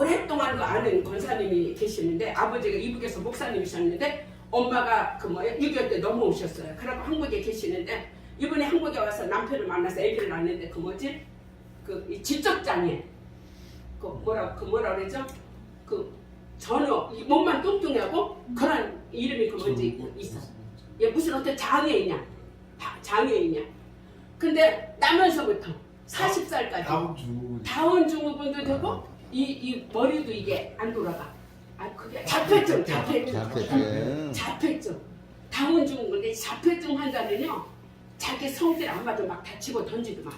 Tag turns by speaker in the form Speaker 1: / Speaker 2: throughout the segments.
Speaker 1: 오랫동안 그 아는 권사님이 계시는데 아버지가 이북에서 목사님이셨는데 엄마가 그 뭐야 6.25 때 넘어오셨어요. 그래서 한국에 계시는데 이번에 한국에 와서 남편을 만나서 아기를 낳는데 그 뭐지 그 지적장애 그 뭐라 그러죠 그 전혀 몸만 뚱뚱하고 그런 이름이 그 뭔지 있어. 얘 무슨 어떤 장애이냐 장애이냐. 근데 나면서부터 40살까지 다운 증후군도 되고 이 머리도 이게 안 돌아가. 아 그게 자폐증. 다운 증후군인데 자폐증 환자는요 자기 성질 안 맞아 막 다 집어 던지고 막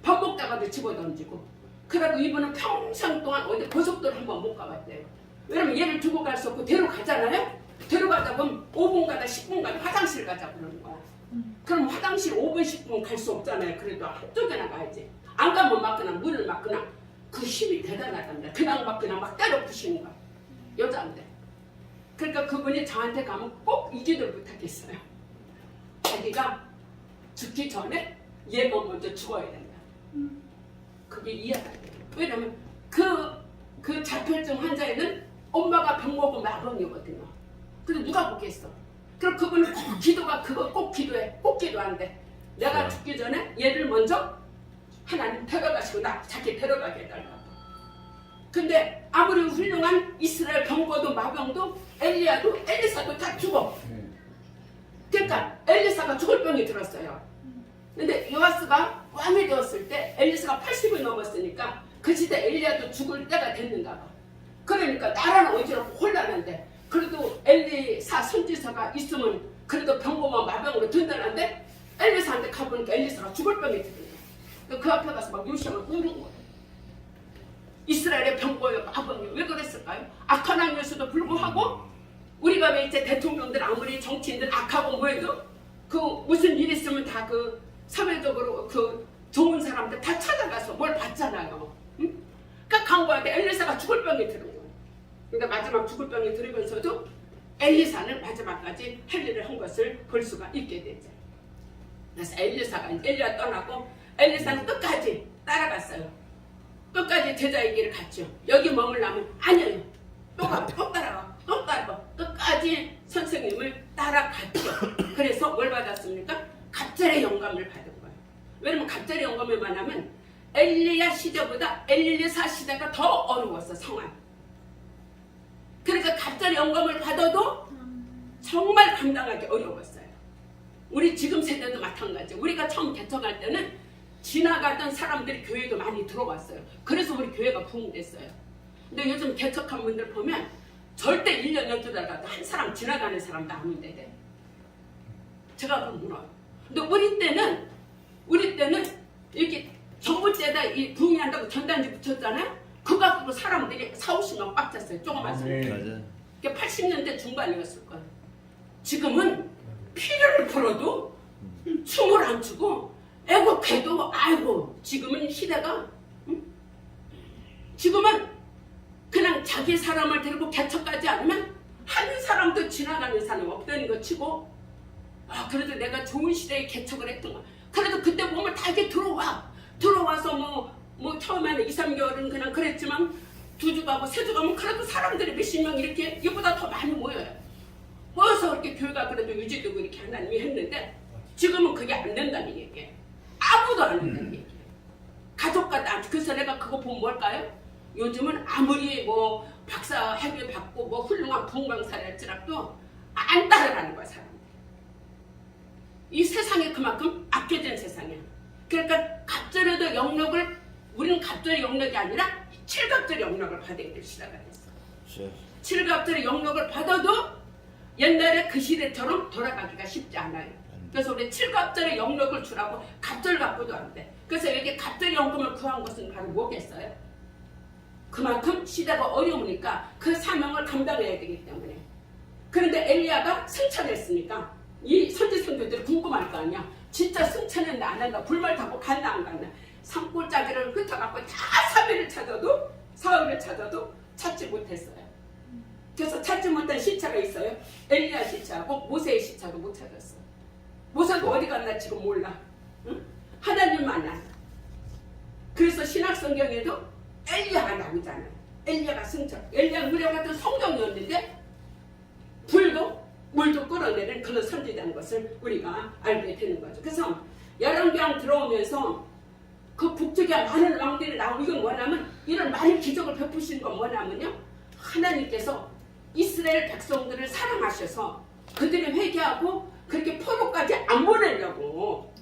Speaker 1: 밥 먹다가도 집어 던지고. 그래도 이분은 평생 동안 어디 고속도로 한번 못 가봤대요. 왜냐면 얘를 두고 갈 수 없고 데려가잖아요. 데려가다 보면 5분 가다 10분 가다 화장실 가자 그러는 거야. 그럼 화장실 5분 10분 갈 수 없잖아요. 그래도 한쪽에나 가야지. 안 가면 막 그냥 문을 막 그냥 그 힘이 대단하답니다. 그냥 막 그냥 막 때려 부시는 거야. 여자인데. 그러니까 그분이 저한테 가면 꼭 이 기도를 부탁했어요. 자기가 죽기 전에 얘가 먼저 죽어야 된다. 그게 이해가 돼요. 왜냐면 그 자폐증 환자에는 엄마가 병 먹은 마병이거든요. 근데 누가 보겠어? 그럼 그분은 꼭 기도가 그거 꼭 기도해. 꼭 기도한대. 내가 죽기 전에 얘를 먼저 하나님 데려가시고 나 자기 데려가게 해달라고. 근데 아무리 훌륭한 이스라엘 병거도 마병도 엘리야도 엘리사도 다 죽어. 그러니까 엘리사가 죽을 병이 들었어요. 근데 요아스가 왕이 되었을 때 엘리사가 80을 넘었으니까 그 시대 엘리야도 죽을 때가 됐는가 봐. 그러니까 나라는 어지럽고 혼란한데 그래도 엘리사 선지서가 있으면 그래도 병고만 마병으로 든든한데 엘리사한테 가보니까 엘리사가 죽을 병이 들은 거야. 그 앞에 가서 막 요시아를 우는 거예요. 이스라엘의 병고요 마병이 왜 그랬을까요? 악한 왕이었어도 불구하고 우리가 왜 이제 대통령들 아무리 정치인들 악하고 뭐해도 그 무슨 일 있으면 다 그 사회적으로 그 좋은 사람들 다 찾아가서 뭘 받잖아요. 응? 그러니까 강구한테 엘리사가 죽을 병이 들은 거예요. 그러니까 마지막 죽을 병이 들으면서도 엘리사는 마지막까지 할 일을 한 것을 볼 수가 있게 되죠. 그래서 엘리야 떠나고 엘리사는 끝까지 따라갔어요. 끝까지 제자의 길을 갔죠. 여기 머물라면 아니에요. 또 따라가. 끝까지 선생님을 따라갔죠. 그래서 뭘 받았습니까? 갑절의 영감을 받은 거예요. 왜냐면 갑절의 영감을 만나면 엘리야 시대보다 엘리사 시대가 더 어려웠어 상황. 그러니까 갑절의 영감을 받아도 정말 감당하기 어려웠어요. 우리 지금 세대도 마찬가지. 우리가 처음 개척할 때는 지나가던 사람들이 교회도 많이 들어왔어요. 그래서 우리 교회가 부흥됐어요. 근데 요즘 개척한 분들 보면 절대 1년 12달가도 한 사람 지나가는 사람도 안 온대. 제가 그럼 물어요. 근데 우리 때는 이렇게 정부 때다 이 부흥한다고 전단지 붙였잖아요. 그거 갖고 사람들이 4-50명 꽉 찼어요. 조그만 사람들. 그게 80년대 중반이었을 거예요. 지금은 피를 풀어도 춤을 안 추고 애국해도 아이고 지금은 시대가 지금은 그냥 자기 사람을 데리고 개척하지 않으면 한 사람도 지나가는 사람 없다는 거 치고 그래도 내가 좋은 시대에 개척을 했던 거. 그래도 그때 보면 다 이렇게 들어와서 뭐 처음에는 2-3개월은 그냥 그랬지만 2주 가고 3주 가면 그래도 사람들이 몇십 명 이렇게 이보다 더 많이 모여요. 모여서 그렇게 교회가 그래도 유지되고 이렇게 하나님이 했는데 지금은 그게 안 된다는 얘기예요. 아무도 안 한다는 얘기예요. 가족과 그래서 내가 그거 보면 뭘까요? 요즘은 아무리 뭐 박사 학위 받고 뭐 훌륭한 부흥강사를 할지라도 안 따라가는 거야 사람. 이 세상이 그만큼 악해진 세상이야. 그러니까 갑절에도 영역을 우리는 갑절의 영역이 아니라 7갑절의 영역을 받아야 될 시대가 됐어. 7갑절의 영역을 받아도 옛날에 그 시대처럼 돌아가기가 쉽지 않아요. 그래서 우리 7갑절의 영역을 주라고 갑절 갖고도 안 돼. 그래서 여기 갑절의 연금을 구한 것은 바로 뭐겠어요? 그만큼 시대가 어려우니까 그 사명을 감당해야 되기 때문에. 그런데 엘리야가 승천했으니까 이 선지선교들이 궁금할 거 아니야. 진짜 승천했나 안 했나 불말 타고 갔나 안 갔나. 산골짜기를 흩어갖고 다 3일을 찾아도 사흘을 찾아도 찾지 못했어요. 그래서 찾지 못한 시차가 있어요. 엘리야 시차하고 모세의 시차도 못 찾았어요. 모세도 어디 갔나 지금 몰라. 응? 하나님 만났어. 그래서 신약성경에도 엘리야가 나오잖아요. 엘리야가 승천. 엘리야는 우리와 같은 성령이었는데 불도 물도 끌어내는 그런 선지자인 것을 우리가 알게 되는 거죠. 그래서 열왕기왕 들어오면서 그 북쪽에 많은 왕들이 나오고 이건 뭐냐면 이런 많은 기적을 베푸시는 건 뭐냐면요. 하나님께서 이스라엘 백성들을 사랑하셔서 그들이 회개하고 그렇게 포로까지 안 보내려고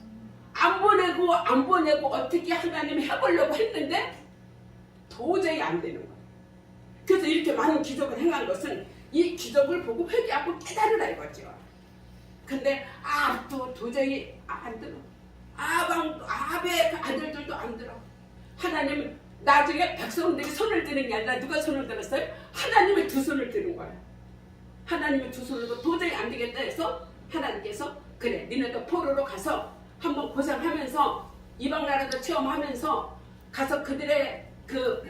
Speaker 1: 안 보내고 어떻게 하나님이 해보려고 했는데 도저히 안 되는 거예요. 그래서 이렇게 많은 기적을 행한 것은 이 기적을 보고 회개하고 깨달으라 이거죠. 근데 또 도저히 안 들어. 아베 아들들도 안 들어. 하나님은 나중에 백성들이 손을 드는 게 아니라 누가 손을 들었어요? 하나님의 두 손을 드는 거예요. 하나님의 두 손으로 도저히 안 되겠다 해서 하나님께서 그래 니네도 포로로 가서 한번 고생하면서 이방 나라도 체험하면서 가서 그들의 그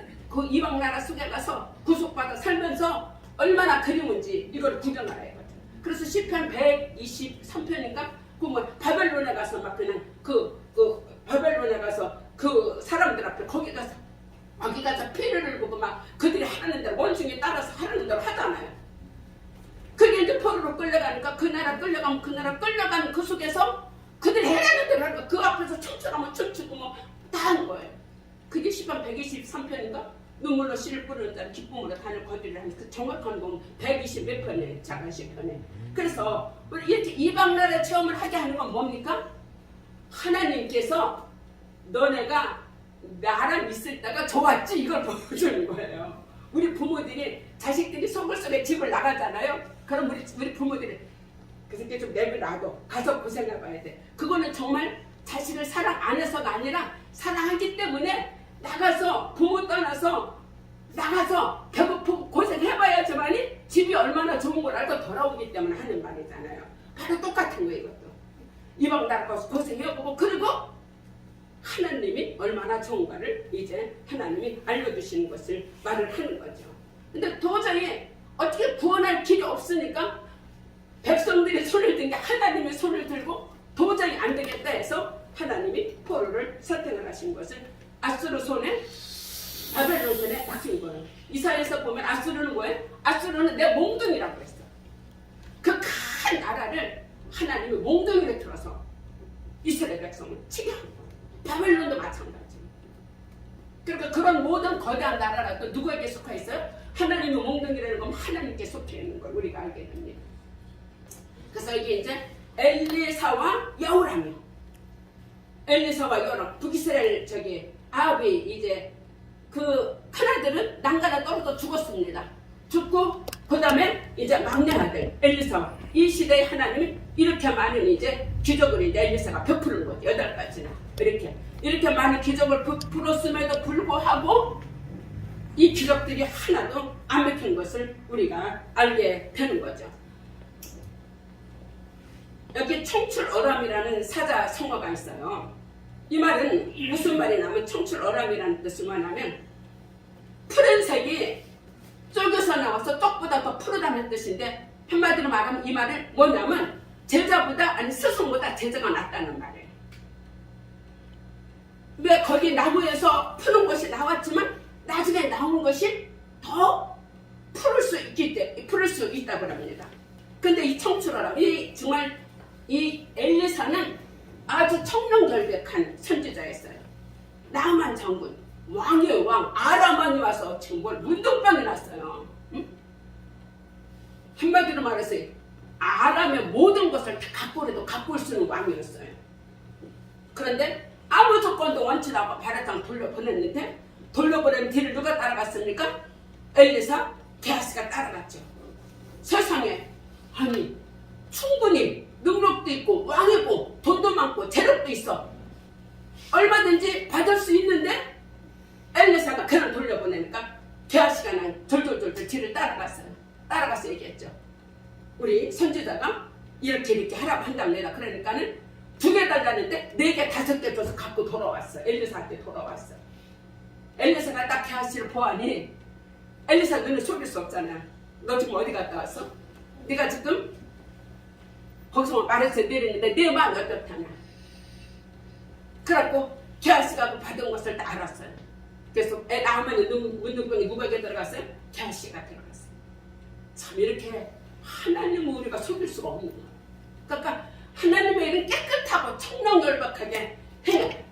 Speaker 1: 이방 나라 속에 가서 구속받아 살면서 얼마나 그리운지 이걸 구경하라 이거죠. 그래서 시편 123편인가 그 뭐 바벨론에 가서 막 그냥 바벨론에 가서 그 사람들 앞에 거기 가서 피를 흘리고 막 그들이 하는 대로 원숭이 따라서 하는 대로 하잖아요. 그게 이제 포로로 끌려가니까 그 나라 끌려가면 그 나라 끌려가는 그 속에서 그들이 해라는 대로 하니까 그 앞에서 춤추라면 춤추고 뭐 다 하는 거예요. 그게 시편 123편인가? 눈물로 씨를 뿌리는 자는 기쁨으로 단을 거두리라 하는 그 정확한 건 120 몇 편에 작은 시편에. 그래서 우리 이렇게 이방 나라 체험을 하게 하는 건 뭡니까? 하나님께서 너네가 나랑 있을 때가 좋았지 이걸 보여주는 거예요. 우리 부모들이 자식들이 서울 속에 집을 나가잖아요. 그럼 우리 부모들이 그 새끼 좀 내버려놔도 가서 고생해봐야 돼. 그거는 정말 자식을 사랑 안 해서가 아니라 사랑하기 때문에 나가서 부모 떠나서 나가서 배고프고 고생해봐야지만이 집이 얼마나 좋은 걸 알고 돌아오기 때문에 하는 말이잖아요. 바로 똑같은 거예요. 이것도 이방 나라 가서 고생해보고 그리고 하나님이 얼마나 좋은가를 이제 하나님이 알려주시는 것을 말을 하는 거죠. 근데 도저히 어떻게 구원할 길이 없으니까 백성들이 손을 든 게 하나님의 손을 들고 도저히 안 되겠다 해서 하나님이 포로를 선택을 하신 것을 아수르 손에 바벨론 손에 맡긴 거예요. 이사야에서 보면 아수르는 뭐예요? 아수르는 내 몽둥이라고 했어. 그 큰 나라를 하나님이 몽둥이를 들어서 이스라엘 백성을 치게 한 거예요. 바벨론도 마찬가지. 그러니까 그런 모든 거대한 나라라도 누구에게 속해 있어요? 하나님의 몽둥이라는 건 하나님께 속해 있는 걸 우리가 알게 됩니다. 그래서 이게 이제 엘리사와 여호람이요. 엘리사와 여호람, 북이스라엘 아합이 이제 그 큰아들은 난간에 떨어져 죽었습니다. 죽고 그 다음에 이제 막내 아들 엘리사. 이 시대에 하나님이 이렇게 많은 이제 기적을 이제 엘리사가 베푸는 거죠. 8가지나 이렇게 많은 기적을 베풀었음에도 불구하고 이 기적들이 하나도 안 베푼 것을 우리가 알게 되는 거죠. 여기 청출어람이라는 사자 성어가 있어요. 이 말은 무슨 말이 나면 청출어람이라는 뜻은 뭐냐면 푸른색이 쪽에서 나와서 쪽보다 더 푸르다는 뜻인데 한마디로 말하면 이 말은 뭐냐면 제자보다 아니 스승보다 제자가 낫다는 말이에요. 왜 거기 나무에서 푸는 것이 나왔지만 나중에 나온 것이 더 푸를 수 있다고 합니다. 근데 이 청출어람 정말 이 엘리사는 아주 청명결백한 선지자였어요. 나만 장군, 왕의 왕, 아람왕이 와서 지금 뭘 문둥병이 났어요. 응? 한마디로 말해서 아람의 모든 것을 갖고라도 갖고 올 수 있는 왕이었어요. 그런데 아무 조건도 원치 않고 바라장 돌려보냈는데 돌려보내면 뒤를 누가 따라갔습니까? 엘리사, 게하시가 따라갔죠. 세상에 아니 충분히 능력도 있고 왕이고 돈도 많고 재력도 있어. 얼마든지 받을 수 있는데 엘리사가 그를 돌려보내니까 게하시가 난 돌돌돌 뒤를 따라갔어요. 따라가서 얘기했죠. 우리 선지자가 이렇게 하라고 한답니다. 그러니까는 2개 달라는데 4개 5개 줘서 갖고 돌아왔어. 엘리사한테 돌아왔어. 엘리사가 딱 게하시를 보아니 엘리사 눈에 속일 수 없잖아. 너 지금 어디 갔다 왔어? 네가 지금 거기서 말해서 내리는데 내 마음이 어떻다냐. 그래갖고 게하시가 받은 것을 다 알았어요. 그래서 애 낳으면 운동병이 누가 들어갔어요? 개씨가 들어갔어요. 참 이렇게 하나님을 우리가 속일 수가 없는 거예요. 그러니까 하나님의 일은 깨끗하고 청명결박하게 해.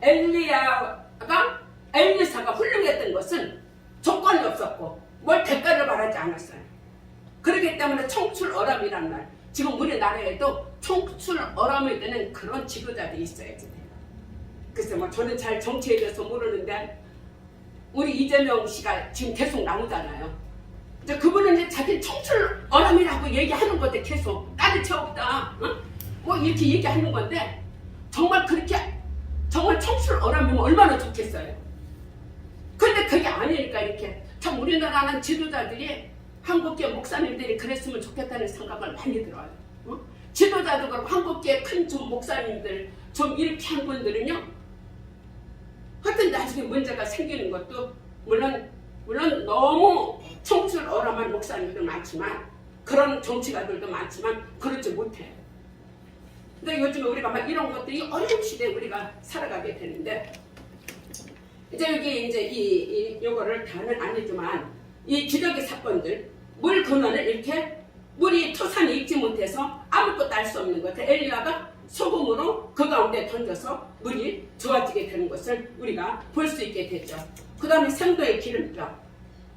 Speaker 1: 엘리사가 훌륭했던 것은 조건이 없었고 뭘 대가를 바라지 않았어요. 그렇기 때문에 청출어람이란 말, 지금 우리나라에도 청출어람이 되는 그런 지도자들이 있어야지 돼요. 글쎄 뭐 저는 잘 정치에 대해서 모르는데 우리 이재명 씨가 지금 계속 나오잖아요. 이제 그분은 이제 자기 청출어람이라고 얘기하는 건데 계속 딸이 채웠다, 뭐 이렇게 얘기하는 건데 정말 그렇게 정말 청출어람이면 얼마나 좋겠어요. 근데 그게 아니니까 이렇게 참 우리나라는 지도자들이 한국계 목사님들이 그랬으면 좋겠다는 생각을 많이 들어요. 지도자도 그렇고 한국계 큰 좀 목사님들 좀 이렇게 한 분들은요, 하여튼 나중에 문제가 생기는 것도 물론 너무 청출어람한 목사님도 많지만 그런 정치가들도 많지만 그렇지 못해요. 근데 요즘에 우리가 막 이런 것들이 어려운 시대에 우리가 살아가게 되는데 이제 여기 이제 요거를 다는 아니지만 이 기적의 사건들 물 근원을 이렇게 물이 토산이 익지 못해서 아무것도 알 수 없는 것. 엘리야가 소금으로 그 가운데 던져서 물이 좋아지게 되는 것을 우리가 볼 수 있게 되죠. 그 다음에 생도의 기름병,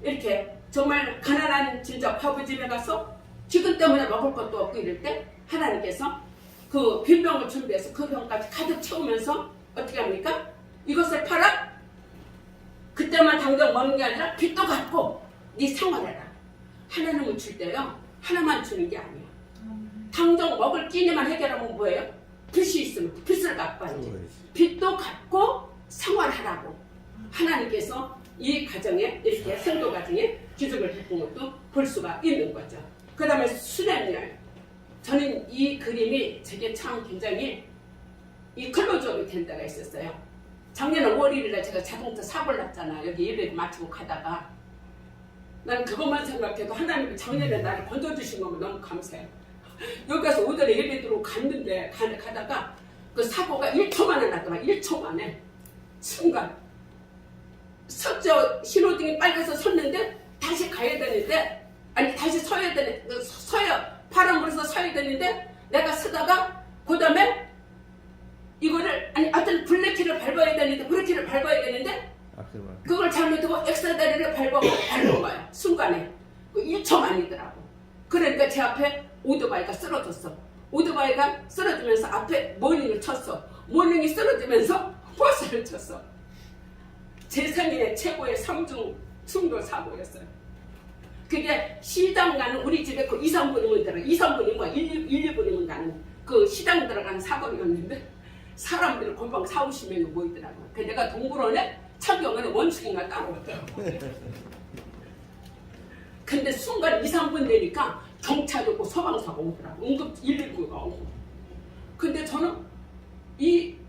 Speaker 1: 이렇게 정말 가난한 진짜 과부 집에 가서 기근 때문에 먹을 것도 없고 이럴 때 하나님께서 그 빈병을 준비해서 그 병까지 가득 채우면서 어떻게 합니까? 이것을 팔아 그때만 당장 먹는 게 아니라 빚도 갚고 네 생활해라. 하나님은 줄 때요 하나만 주는 게 아니에요. 당장 먹을 끼니만 해결하면 뭐예요? 빚이 있으면 빚을 갚아야지. 빚도 갚고 생활하라고 하나님께서 이 가정에 이렇게 생도 가정에 기적을 했던 것도 볼 수가 있는 거죠. 그 다음에 수냄열, 저는 이 그림이 제게 참 굉장히 이 클로즈업이 된 때가 있었어요. 작년 5월 1일에 제가 자동차 사고를 났잖아. 여기 예배를 마치고 가다가 난 그것만 생각해도 하나님이 작년에 나를 건져주신 거면 너무 감사해요. 여기 가서 오전에 예배 들어오고 갔는데 가다가 그 사고가 1초 만에 났더만. 1초 만에 순간 신호등이 빨개서 섰는데 다시 가야 되는데 아니 다시 서야 되는데 파란 불에서 서야 되는데 내가 서다가 그 다음에 이거를 아니 하여튼 블랙키를 밟아야 되는데 브레이크를 밟아야 되는데 그걸 잘못하고 엑셀레이터를 밟은 거야. 순간에 1초 만이더라고. 그러니까 제 앞에 오토바이가 쓰러졌어. 오토바이가 쓰러지면서 앞에 모닝을 쳤어. 모닝이 쓰러지면서 버스를 쳤어. 제 생일의 최고의 충돌 사고였어요. 그게 시장 가는 우리 집에 그 2, 3분이면 들어. 2, 3분이면 뭐 1, 2분이면 가는 그 시장 들어가는 사거리였는데 사람들이 금방 4, 50명이 모이더라고요. 그 내가 동물원에 창경에는 원숭이가 따라오더라고요. 근데 순간 2, 3분 되니까 경찰이 오고 소방사가 오더라고. 응급 119가 오고. 근데 저는 우리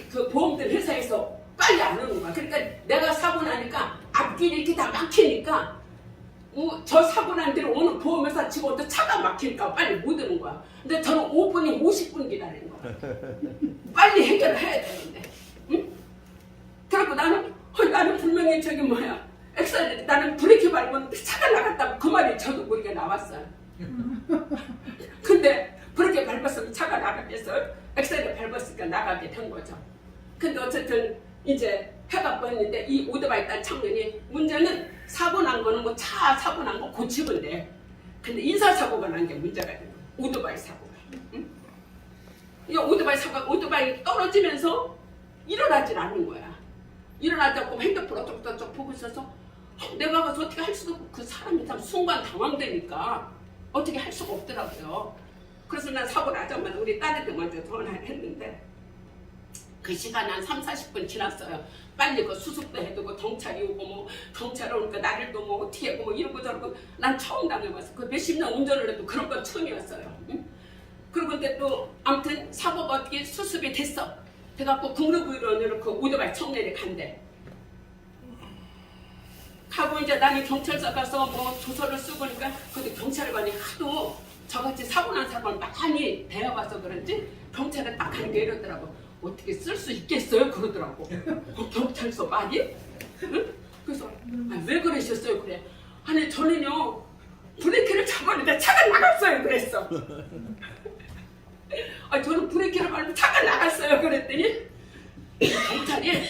Speaker 1: 그 보험들 회사에서 빨리 안 오는 거야. 그러니까 내가 사고 나니까 앞길이 이렇게 다 막히니까 저 사고 난 데로 오는 보험회사 직원도 차가 막히니까 빨리 못 오는 거야. 근데 저는 5분이 50분 기다리는 거야. 빨리 해결을 해야 되는데. 응? 그래갖고 나는 분명히 엑셀레이터 나는 브레이크 밟았는데 차가 나갔다고 그 말이 저도 모르게 나왔어요. 근데 브레이크 밟았으면 차가 나가겠어. 엑셀레이터 밟았으니까 나가게 된 거죠. 근데 어쨌든 이제 해갖고 했는데 이 오토바이 딸 청년이 문제는 사고 난 거는 뭐 차 사고 난 거 고치면 돼. 근데 인사사고가 난 게 문제가 되는 거야. 오토바이 사고가. 응? 이 오토바이 떨어지면서 일어나질 않는 거야. 일어나지 않고 핸드폰 어쩌고저쩌고 보고 있어서 내가 가서 어떻게 할 수도 없고 그 사람이 참 순간 당황되니까 어떻게 할 수가 없더라고요. 그래서 난 사고 나자마자 우리 딸한테 먼저 전화를 했는데 그 시간 한 3, 40분 지났어요. 빨리 그 수습도 해두고 경찰이 오고 뭐 경찰 오니까 나를 또 뭐 어떻게 하고 뭐 이러고 저러고 난 처음 당해봤어. 그 몇십 년 운전을 해도 그런 건 처음이었어요. 응? 그리고 근데 또 아무튼 사고가 어떻게 수습이 됐어. 그래갖고 국립의료원으로 그 오토바이 청년이 간대. 하고 이제 나는 경찰서 가서 뭐 조서를 쓰고 그러니까 근데 경찰관이 하도 저같이 사고 난 사람을 많이 대해봐서 그런지 경찰에 딱 하는 게 이러더라고. 어떻게 쓸 수 있겠어요? 그러더라고. 경찰서 말이? 응? 그래서 왜 그러셨어요? 그래. 아니 저는요 브레이크를 잡았는데 차가 나갔어요. 그랬어. 저는 브레이크를 밟고 차가 나갔어요. 그랬더니 경찰이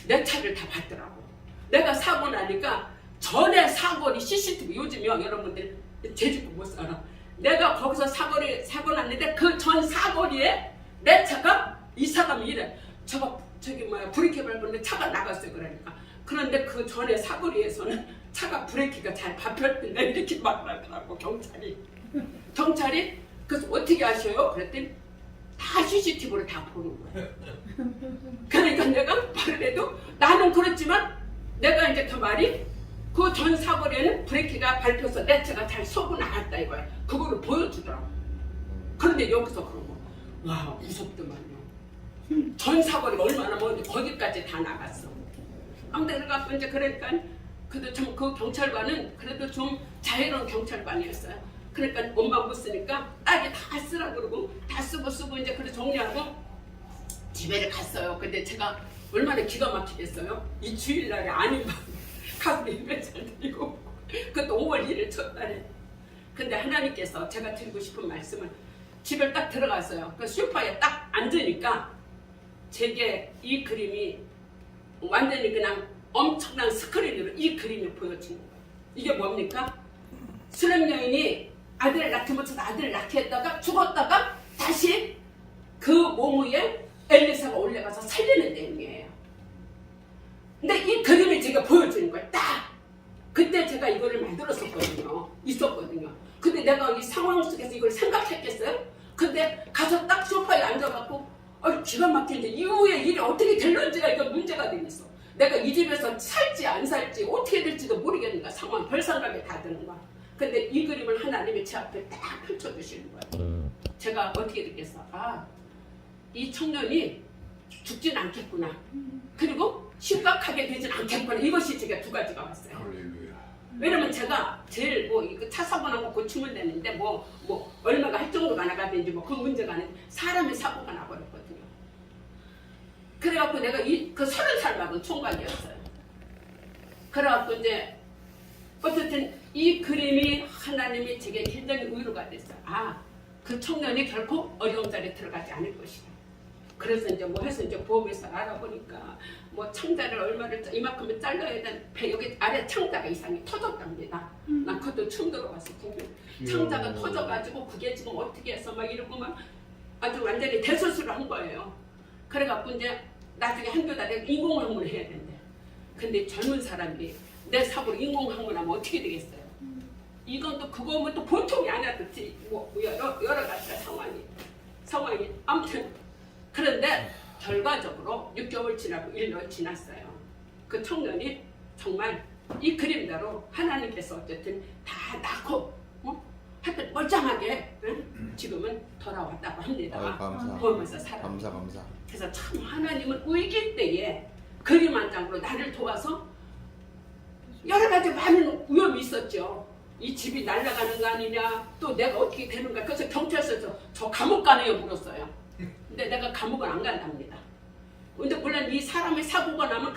Speaker 1: 내 차를 다 봤더라고. 내가 사고 나니까 전에 사고리 CCTV 요즘요 여러분들 제주도 못 살아. 내가 거기서 사고 났는데 그 전 사거리에 내 차가 이 사람이 이래. 저기 뭐야 브레이크 밟았는데 차가 나갔어요. 그러니까. 그런데 그 전에 사거리에서는 차가 브레이크가 잘 밟혔던데 이렇게 말하더라고 경찰이. 경찰이 그래서 어떻게 하셔요? 그랬더니 다 CCTV로 다 보는 거예요. 그러니까 내가 말을 해도 나는 그렇지만 내가 이제 그 말이 그 전 사거리에는 브레이크가 밟혀서 내 차가 잘 쏘고 나갔다 이거야. 그거를 보여주더라고. 그런데 여기서 그런 거. 와 무섭더만요. 전 사거리가 얼마나 먼지 거기까지 다 나갔어. 아무튼 그래갖고 이제 그러니까 그래도 좀 그 경찰관은 그래도 좀 자유로운 경찰관이었어요. 그러니까 엄마 못 쓰니까 딸이 다 쓰라 그러고 다 쓰고 이제 그래 정리하고 집에 갔어요. 근데 제가 얼마나 기가 막히겠어요. 이 주일날에 아닌 가서 예배 잘 드리고 그것도 5월 1일 첫날에. 근데 하나님께서 제가 드리고 싶은 말씀은 집에 딱 들어갔어요. 그 소파에 딱 앉으니까 제게 이 그림이 완전히 그냥 엄청난 스크린으로 이 그림이 보여지는 거예요. 이게 뭡니까? 수렘 여인이 아들을 낳지 못해서 아들을 낳게 했다가 죽었다가 다시 그 몸 위에 엘리사가 올라가서 살리는 내용이에요. 근데 이 그림이 제가 보여주는 거예요. 딱! 그때 제가 이거를 만들었었거든요. 있었거든요. 근데 내가 이 상황 속에서 이걸 생각했겠어요? 근데 가서 딱 소파에 앉아갖고 기가 막히는데 이후에 일이 어떻게 될런지가 이거 문제가 되겠어. 내가 이 집에서 살지 안 살지 어떻게 될지도 모르겠는가 상황 별생각이 다 드는 거야. 근데 이 그림을 하나님이 제 앞에 딱 펼쳐주시는 거예요. 제가 어떻게 됐겠어? 이 청년이 죽진 않겠구나. 그리고 심각하게 되진 않겠구나. 이것이 제가 두 가지가 왔어요. 왜냐면 제가 제일 차 사고 나고 고치면 되는데 뭐 얼마가 할 정도가 나가든지 그 문제가 아닌데 사람의 사고가 나버렸거든요. 그래갖고 내가 그 30살 막은 총각이었어요. 그래갖고 이제 어쨌든 이 그림이 하나님이 제게 굉장히 위로가 됐어요. 그 청년이 결코 어려운 자리에 들어가지 않을 것이다. 그래서 이제 해서 이제 보험회사 알아보니까 창자를 얼마를 이만큼을 잘라야 되는 배 여기 아래 창자가 이상이 터졌답니다. 난 그것도 처음 들어봤었거든요. 창자가 터져가지고 그게 지금 어떻게 해서 이러고 아주 완전히 대수술을 한 거예요. 그래갖고 이제 나중에 한교다 내가 인공항문을 해야 된대. 근데 젊은 사람들이 내 사고로 인공항문하면 어떻게 되겠어요? 이건 또 그거면 또 보통이 아니야. 여러 가지가 상황이 아무튼 그런데 결과적으로 6개월 지나고 1년 지났어요. 그 청년이 정말 이 그림대로 하나님께서 어쨌든 다 낳고 하여튼 멀쩡하게 지금은 돌아왔다고 합니다. 보면서 살아.
Speaker 2: 감사.
Speaker 1: 그래서 참 하나님은 위기 때에 그림 한 장으로 나를 도와서 여러 가지 많은 위험이 있었죠. 이 집이 날아가는 거 아니냐, 또 내가 어떻게 되는가. 그래서 경찰서에서 저 감옥 가네요 물었어요. 근데 내가 감옥은 안 간답니다. 근데 물론 이 사람의 사고가 나면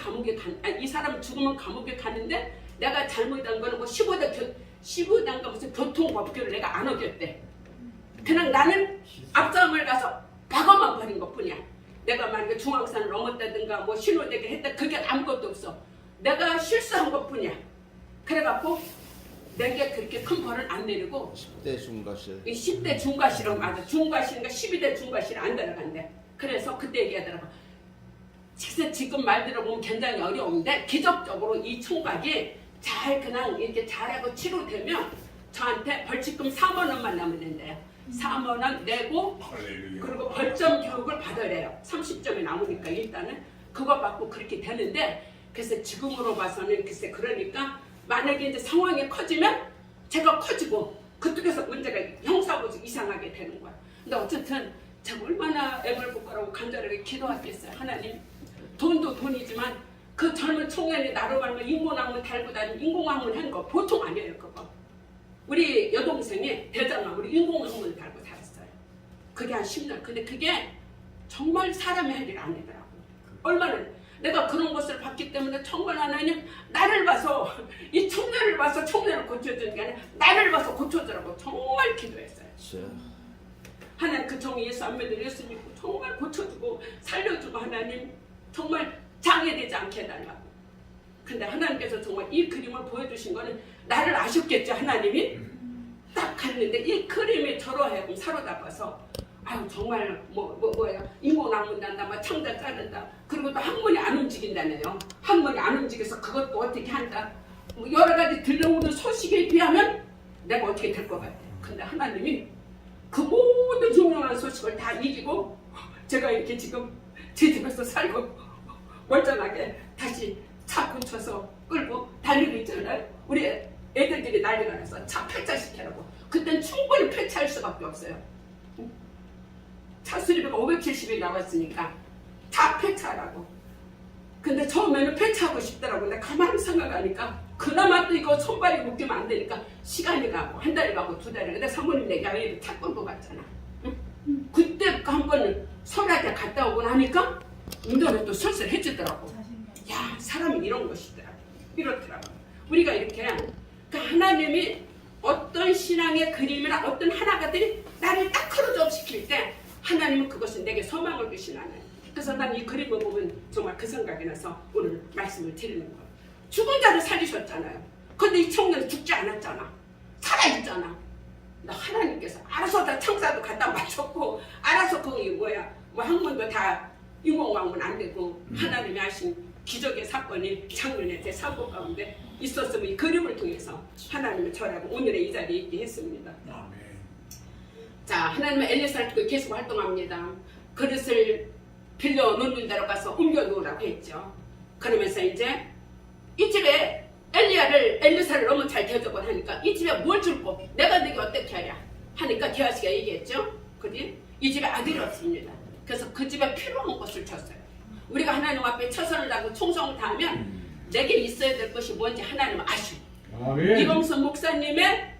Speaker 1: 이 사람 죽으면 감옥에 가는데 내가 잘못한 거는 15대인가 무슨 교통법규를 내가 안 어겼대. 그냥 나는 앞싸움을 가서 박아만 버린 것 뿐이야. 내가 만약에 중앙선을 넘었다든가 신호대기를 했다 그게 아무것도 없어. 내가 실수한 것 뿐이야. 그래갖고 내게 그렇게 큰 벌을 안 내리고
Speaker 2: 10대 중과실
Speaker 1: 10대 중과실은 맞아. 중과실인가 12대 중과실 안 들어간대. 그래서 그때 얘기하더라고. 지금 말 들어보면 굉장히 어려운데 기적적으로 이 총각이 잘 그냥 이렇게 잘하고 치료되면 저한테 벌칙금 4만 원만 나면 된대요. 4만 원 내고 그리고 벌점 교육을 받으래요. 30점이 남으니까 일단은 그거 받고 그렇게 되는데 그래서 지금으로 봐서는 글쎄 그러니까 만약에 이제 상황이 커지면 제가 커지고 그쪽에서 문제가 형사보직 이상하게 되는 거야. 근데 어쨌든 제가 얼마나 애벌 복거라고 간절하게 기도하겠어요. 하나님 돈도 돈이지만 그 젊은 청년이 나로 말하면 인공항문 달고 다니는 인공항문 하는 거 보통 아니에요. 그거 우리 여동생이 대장암 우리 인공항문을 달고 살았어요. 그게 한 10년. 근데 그게 정말 사람이 할 일 아니더라고. 얼마나 내가 그런 것을 봤기 때문에 정말 하나님 나를 봐서 이 청년을 봐서 청년을 고쳐주는 게 아니라 나를 봐서 고쳐주라고 정말 기도했어요. 하나님 그 정 예수 안 믿는 예수 믿고 정말 고쳐주고 살려주고 하나님 정말 장애되지 않게 해달라고. 근데 하나님께서 정말 이 그림을 보여주신 거는 나를 아셨겠죠. 하나님이 딱 갔는데 이 그림이 저로 하여금 사로잡아서 아유 정말 뭐야 인공 나문단다 막 창자 자른다 그리고 또 학문이 안 움직인다네요. 학문이 안 움직여서 그것도 어떻게 한다 뭐 여러 가지 들려오는 소식에 비하면 내가 어떻게 될 것 같아. 근데 하나님이 그 모든 중요한 소식을 다 이기고 제가 이렇게 지금 제 집에서 살고 멀쩡하게 다시 차 고쳐서 끌고 달리고 있잖아요. 우리 애들끼리 난리가 나서 차 폐차시키라고. 그땐 충분히 폐차할 수밖에 없어요. 차 수리비가 570이 나왔으니까 다 폐차하라고. 근데 처음에는 폐차하고 싶더라고. 근데 가만히 생각하니까 그나마 또 이거 손발이 묶이면 안 되니까 시간이 가고 한 달이 가고 두 달이. 근데 사모님 내가 왜 차 끌고 갔잖아. 그때 한 번 설악에 갔다 오고 나니까 운전을 또 슬슬 해주더라고. 야 사람이 이런 것이더라고. 이렇더라고. 우리가 이렇게 그러니까 하나님이 어떤 신앙의 그림이나 어떤 하나가들이 나를 딱 크로즈업 시킬 때 하나님은 그것은 내게 소망을 주시는 하나님. 그래서 난 이 그림을 보면 정말 그 생각이 나서 오늘 말씀을 드리는 거예요. 죽은 자를 살리셨잖아요. 근데 이 청년은 죽지 않았잖아. 살아있잖아. 나 하나님께서 알아서 다 청사도 갖다 맞췄고 알아서 거기 뭐 학문도 다 인공학문 안 되고 하나님이 하신 기적의 사건이 작년에 제 사고 가운데 있었으면 이 그림을 통해서 하나님을 절하고 오늘의 이 자리에 있게 했습니다. 아멘. 자, 하나님은 엘리사를 계속 활동합니다. 그릇을 빌려 놓는 데로 가서 옮겨 놓으라고 했죠. 그러면서 이제 이 집에 엘리사를 너무 잘 대접을 하니까 이 집에 뭘 줄고 내가 너게 어떻게 하랴 하니까 게하시가 얘기했죠. 그지? 이 집에 아들이 없습니다. 그래서 그 집에 필요한 것을 줬어요. 우리가 하나님 앞에 처선을 하고 충성을 다하면 내게 있어야 될 것이 뭔지 하나님은 아시고. 이범선 목사님의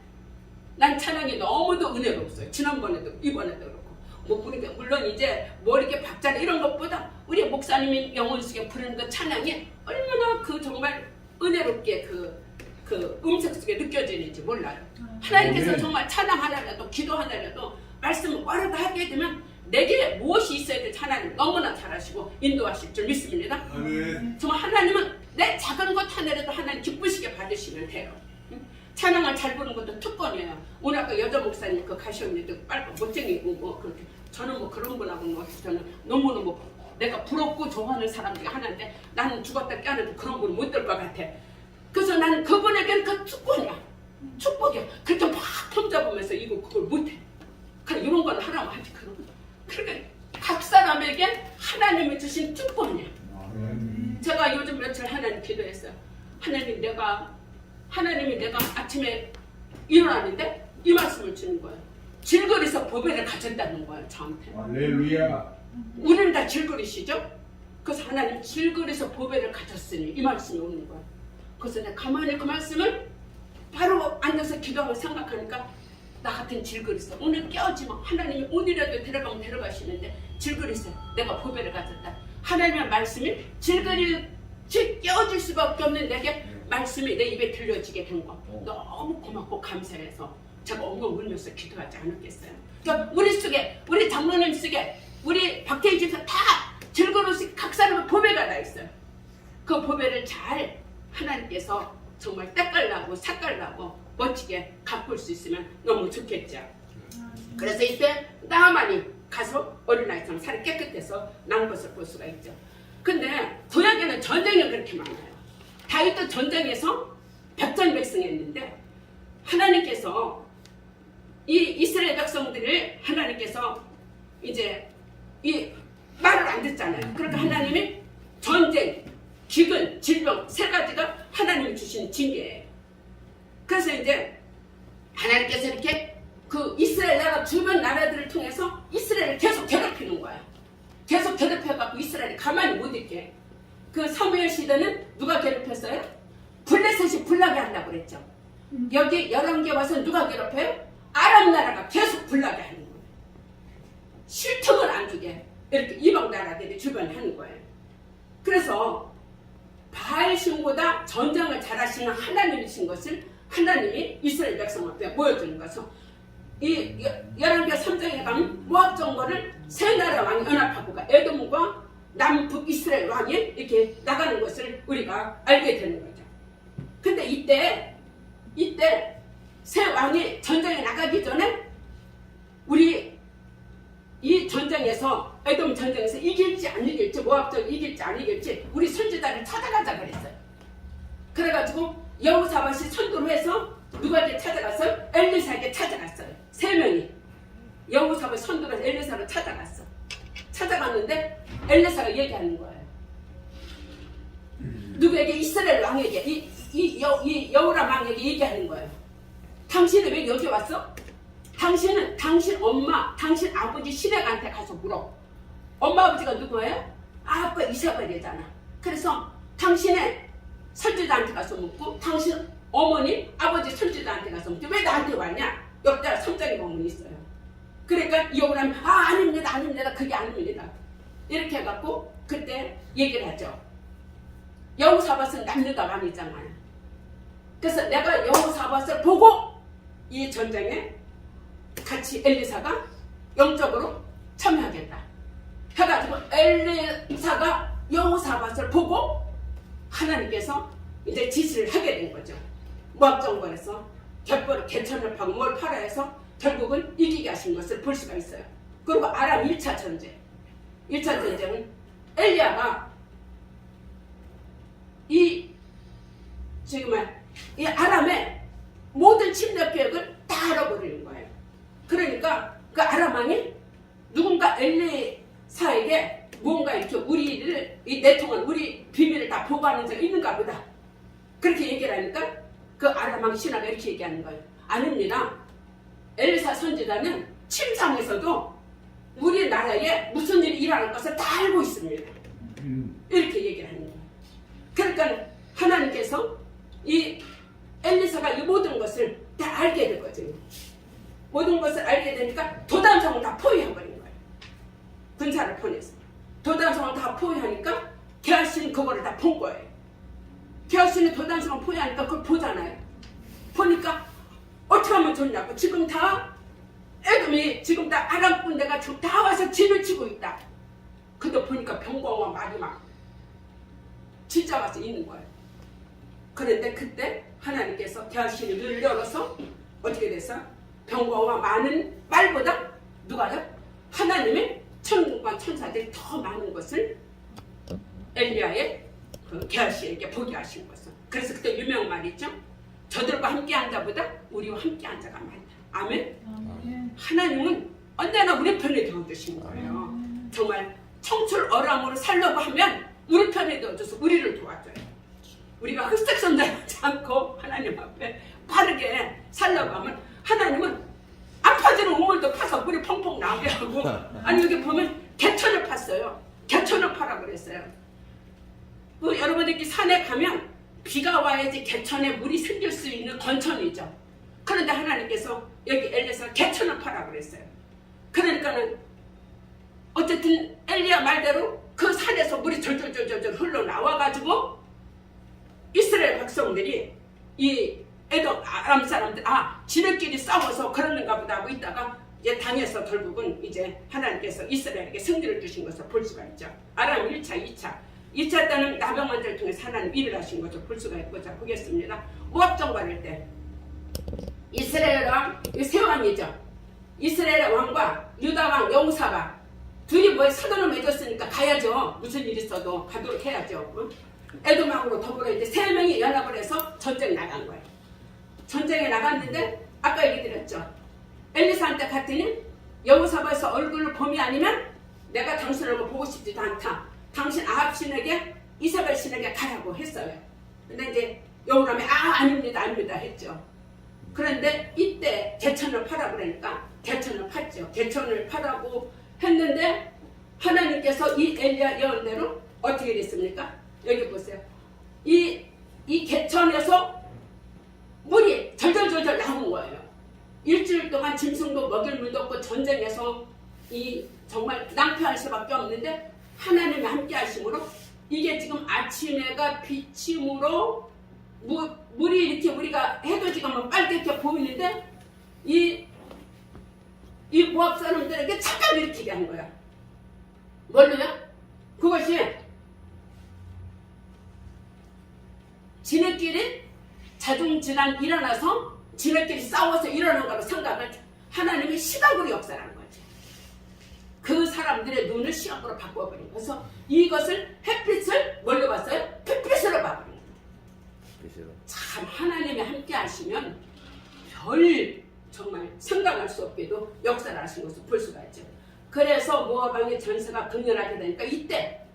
Speaker 1: 난 찬양이 너무도 은혜로웠어요. 지난번에도 이번에도 그렇고. 뭐 우리가 물론 이제 뭐 이렇게 박자나 이런 것보다 우리 목사님이 영혼 속에 부르는 그 찬양이 얼마나 그 정말 은혜롭게 그 음색 속에 느껴지는지 몰라요. 하나님께서 정말 찬양 하나라도 기도 하나라도 말씀을 뭐라도 하게 되면 내게 무엇이 있어야 될지 하나님 너무나 잘 아시고 인도하실 줄 믿습니다. 정말 하나님은 내 작은 것 하나라도 하나님 기쁘시게 받으시면 돼요. 찬양을 잘 부르는 것도 특권이에요. 오늘 아까 여자 목사님 그 가셨는데 빨간 멋쟁이고 뭐 그렇게 저는 뭐 그런 분하고 뭐 저는 너무너무 내가 부럽고 좋아하는 사람 중에 하나인데 나는 죽었다 깨어나도 그런 분은 못 될 것 같아. 그래서 나는 그분에겐 그 특권이야. 축복이야. 그렇게 막 텀잡으면서 이거 그걸 못해. 그래 이런 건 하라고 하지 그런 거. 그러니까 각 사람에게 하나님이 주신 특권이야. 제가 요즘 며칠 하나님 기도했어요. 하나님이 내가 아침에 일어나는데 이 말씀을 주는 거예요. 질거리에서 보배를 가졌다는 거예요. 저한테.
Speaker 2: 할렐루야.
Speaker 1: 우리는 다 질거리시죠? 그래서 하나님 질거리에서 보배를 가졌으니 이 말씀이 오는 거예요. 그래서 내가 가만히 그 말씀을 바로 앉아서 기도하고 생각하니까 나 같은 질거리에서 오늘 깨어지면 하나님이 오늘이라도 데려가면 데려가시는데 질거리에서 내가 보배를 가졌다. 하나님의 말씀이 질거리 깨어질 수밖에 없는 내게 말씀이 내 입에 들려지게 된 거 너무 고맙고 감사해서 제가 엉엉 울면서 기도하지 않았겠어요. 그러니까 우리 속에 우리 장로님 속에 우리 박태희 집사 다 질거릇이 각 사람의 보배가 다 있어요. 그 보배를 잘 하나님께서 정말 때깔나고 색깔나고 멋지게 가꿀 수 있으면 너무 좋겠죠. 그래서 이때 나아만이 가서 어린아이처럼 살이 깨끗해서 난 것을 볼 수가 있죠. 근데 구약에는 전쟁이 그렇게 많아요. 다윗도 전쟁에서 백전백승했는데 하나님께서 이 이스라엘 백성들을 하나님께서 이제 이 말을 안 듣잖아요. 그러니까 하나님이 전쟁, 기근, 질병 세 가지가 하나님이 주신 징계예요. 그래서 이제 하나님께서 이렇게 그 이스라엘 나라 주변 나라들을 통해서 이스라엘을 계속 괴롭히는 거야. 계속 괴롭혀갖고 이스라엘이 가만히 못 있게. 그 사무엘 시대는 누가 괴롭혔어요? 블레셋이 불나게 하려고 그랬죠. 여기 11개 와서 누가 괴롭혀요? 아람 나라가 계속 불나게 하는 거예요. 쉴 틈을 안 주게. 이렇게 이방 나라들이 주변에 하는 거예요. 그래서 바알신보다 전쟁을 잘하시는 하나님이신 것을 하나님이 이스라엘 백성 앞에 보여주는 것은 이 열왕기하 3장에 가면 모압 정거를 세 나라 왕이 연합하고가 에돔과 남북 이스라엘 왕이 이렇게 나가는 것을 우리가 알게 되는 거죠. 근데 이때 세 왕이 전쟁에 나가기 전에 우리 이 전쟁에서 에돔 전쟁에서 이길지 안 이길지 모압적 이길지 안 이길지 우리 선지자를 찾아가자 그랬어요. 그래가지고 여호사밧이 선두를 해서 누구에게 찾아갔어요? 엘리사에게 찾아갔어요. 세 명이 여호사밧 선두를 해서 엘리사를 찾아갔어. 찾아갔는데 엘리사가 얘기하는 거예요. 누구에게? 이스라엘 왕에게 이 여호람 왕에게 얘기하는 거예요. 당신은 왜 여기 왔어? 당신은 당신 엄마, 당신 아버지 시댁한테 가서 물어. 엄마 아버지가 누구예요? 아빠 이사벨이잖아. 그래서 당신의 선지자한테 가서 묻고 당신 어머니, 아버지 선지자한테 가서 묻고 왜 나한테 왔냐? 옆자리 3장에 보면 있어요. 그러니까 여호람이 아닙니다. 그게 아닙니다. 이렇게 해갖고 그때 얘기를 하죠. 여호사밧은 남녀가 왕이잖아요. 그래서 내가 여호사밧을 보고 이 전쟁에 같이 엘리사가 영적으로 참여하겠다 해가지고 엘리사가 여호사밧을 보고 하나님께서 이제 지시를 하게 된 거죠. 모압 정벌에서 개천을 파고 뭘 팔아 해서 결국은 이기게 하신 것을 볼 수가 있어요. 그리고 아람 1차 전쟁. 1차 전쟁은 엘리야가 이 아람의 모든 침략 계획을 다 알아버리는 거예요. 그러니까 그 아람 왕이 누군가 엘리사에게 뭔가 이렇게 우리를 이 내통한 우리 비밀을 다 보고하는 자가 있는가 보다. 그렇게 얘기를 하니까 그 아람 왕 신하가 이렇게 얘기하는 거예요. 아닙니다. 엘리사 선지자는 침상에서도 우리나라에 무슨 일이 일어날 것을 다 알고 있습니다. 이렇게 얘기를 하는 거예요. 그러니까 하나님께서 이 엘리사가 이 모든 것을 다 알게 된 거죠. 모든 것을 알게 되니까 도단성을 다 포위해버린 거예요. 군사를 보내서 도단성을 다 포위하니까 게하신이 그거를 다 본 거예요. 게하신이 도단성을 포위하니까 그걸 보잖아요. 보니까 어떻게 하면 좋냐고. 지금 다 에돔이 지금 다 아람 군대가 다 와서 진을 치고 있다. 근데 보니까 병거와 말이 막 진짜 와서 있는 거예요. 그런데 그때 하나님께서 게하신이 눈을 열어서 어떻게 됐어? 병거와 많은 말보다 누가요? 하나님의 천군과 천사들이 더 많은 것을 엘리야의 그 게하시에게 보게 하신 것은. 그래서 그때 유명한 말이 있죠. 저들과 함께한 자보다 우리와 함께한 자가 많다. 아멘. 하나님은 언제나 우리 편에 되어주신 거예요. 정말 청출어람으로 살려고 하면 우리 편에 되어줘서 우리를 도와줘요. 우리가 흑색선전하지 않고 하나님 앞에 바르게 살려고 하면 하나님은 안 파지는 우물도 파서 물이 펑펑 나오게 하고. 아니 여기 보면 개천을 팠어요. 개천을 파라 그랬어요. 여러분들이 산에 가면 비가 와야지 개천에 물이 생길 수 있는 건천이죠. 그런데 하나님께서 여기 엘리사 개천을 파라 그랬어요. 그러니까는 어쨌든 엘리야 말대로 그 산에서 물이 절절절절 흘러나와가지고 이스라엘 백성들이 이 에돔 아람 사람들 지들끼리 싸워서 그러는가 보다 하고 있다가 이제 당해서 결국은 이제 하나님께서 이스라엘에게 승리를 주신 것을 볼 수가 있죠. 아람 1차, 2차 때는 나병만들을 통해서 하나님 일을 하신 것을 볼 수가 있고. 자 보겠습니다. 모압 정벌할 때 이스라엘 왕, 세 왕이죠. 이스라엘 왕과 유다 왕 여호사밧 둘이 사돈을 맺었으니까 가야죠. 무슨 일 있어도 가도록 해야죠. 응? 에돔하고 더불어 이제 세 명이 연합을 해서 전쟁에 나간 거예요. 전쟁에 나갔는데 아까 얘기 드렸죠. 엘리사한테 갔더니 여호사밧에서 얼굴을 봄이 아니면 내가 당신 얼굴 보고 싶지도 않다. 당신 아합 신에게 이사벨 신에게 가라고 했어요. 근데 이제 여호람이 아닙니다 했죠. 그런데 이때 개천을 파라 그러니까 개천을 팠죠. 개천을 파라고 했는데 하나님께서 이 엘리야 예언대로 어떻게 됐습니까? 여기 보세요. 이 개천에서 물이 절절절절 나온 거예요. 일주일 동안 짐승도 먹일 물도 없고 전쟁에서 이 정말 낭패할 수밖에 없는데 하나님이 함께 하심으로 이게 지금 아침해가 비침으로 물이 이렇게 우리가 해도 지금 빨갛게 보이는데 이 모압 사람들에게 착각을 일으키게 한 거야. 뭘로요? 그것이 지네끼리 자중질환 일어나서 지네끼리 싸워서 일어난 거로 생각을 하나님이 시각으로 역사하는 거지. 그 사람들의 눈을 시각으로 바꿔버린 거서 이것을 햇빛을 뭘로 봤어요? 햇빛으로 봐버린 거예요. 참 하나님이 함께 하시면 별 정말 생각할 수 없게도 역사를 하신 것을 볼 수가 있죠. 그래서 모압 왕의 전세가 극렬하게 되니까 이때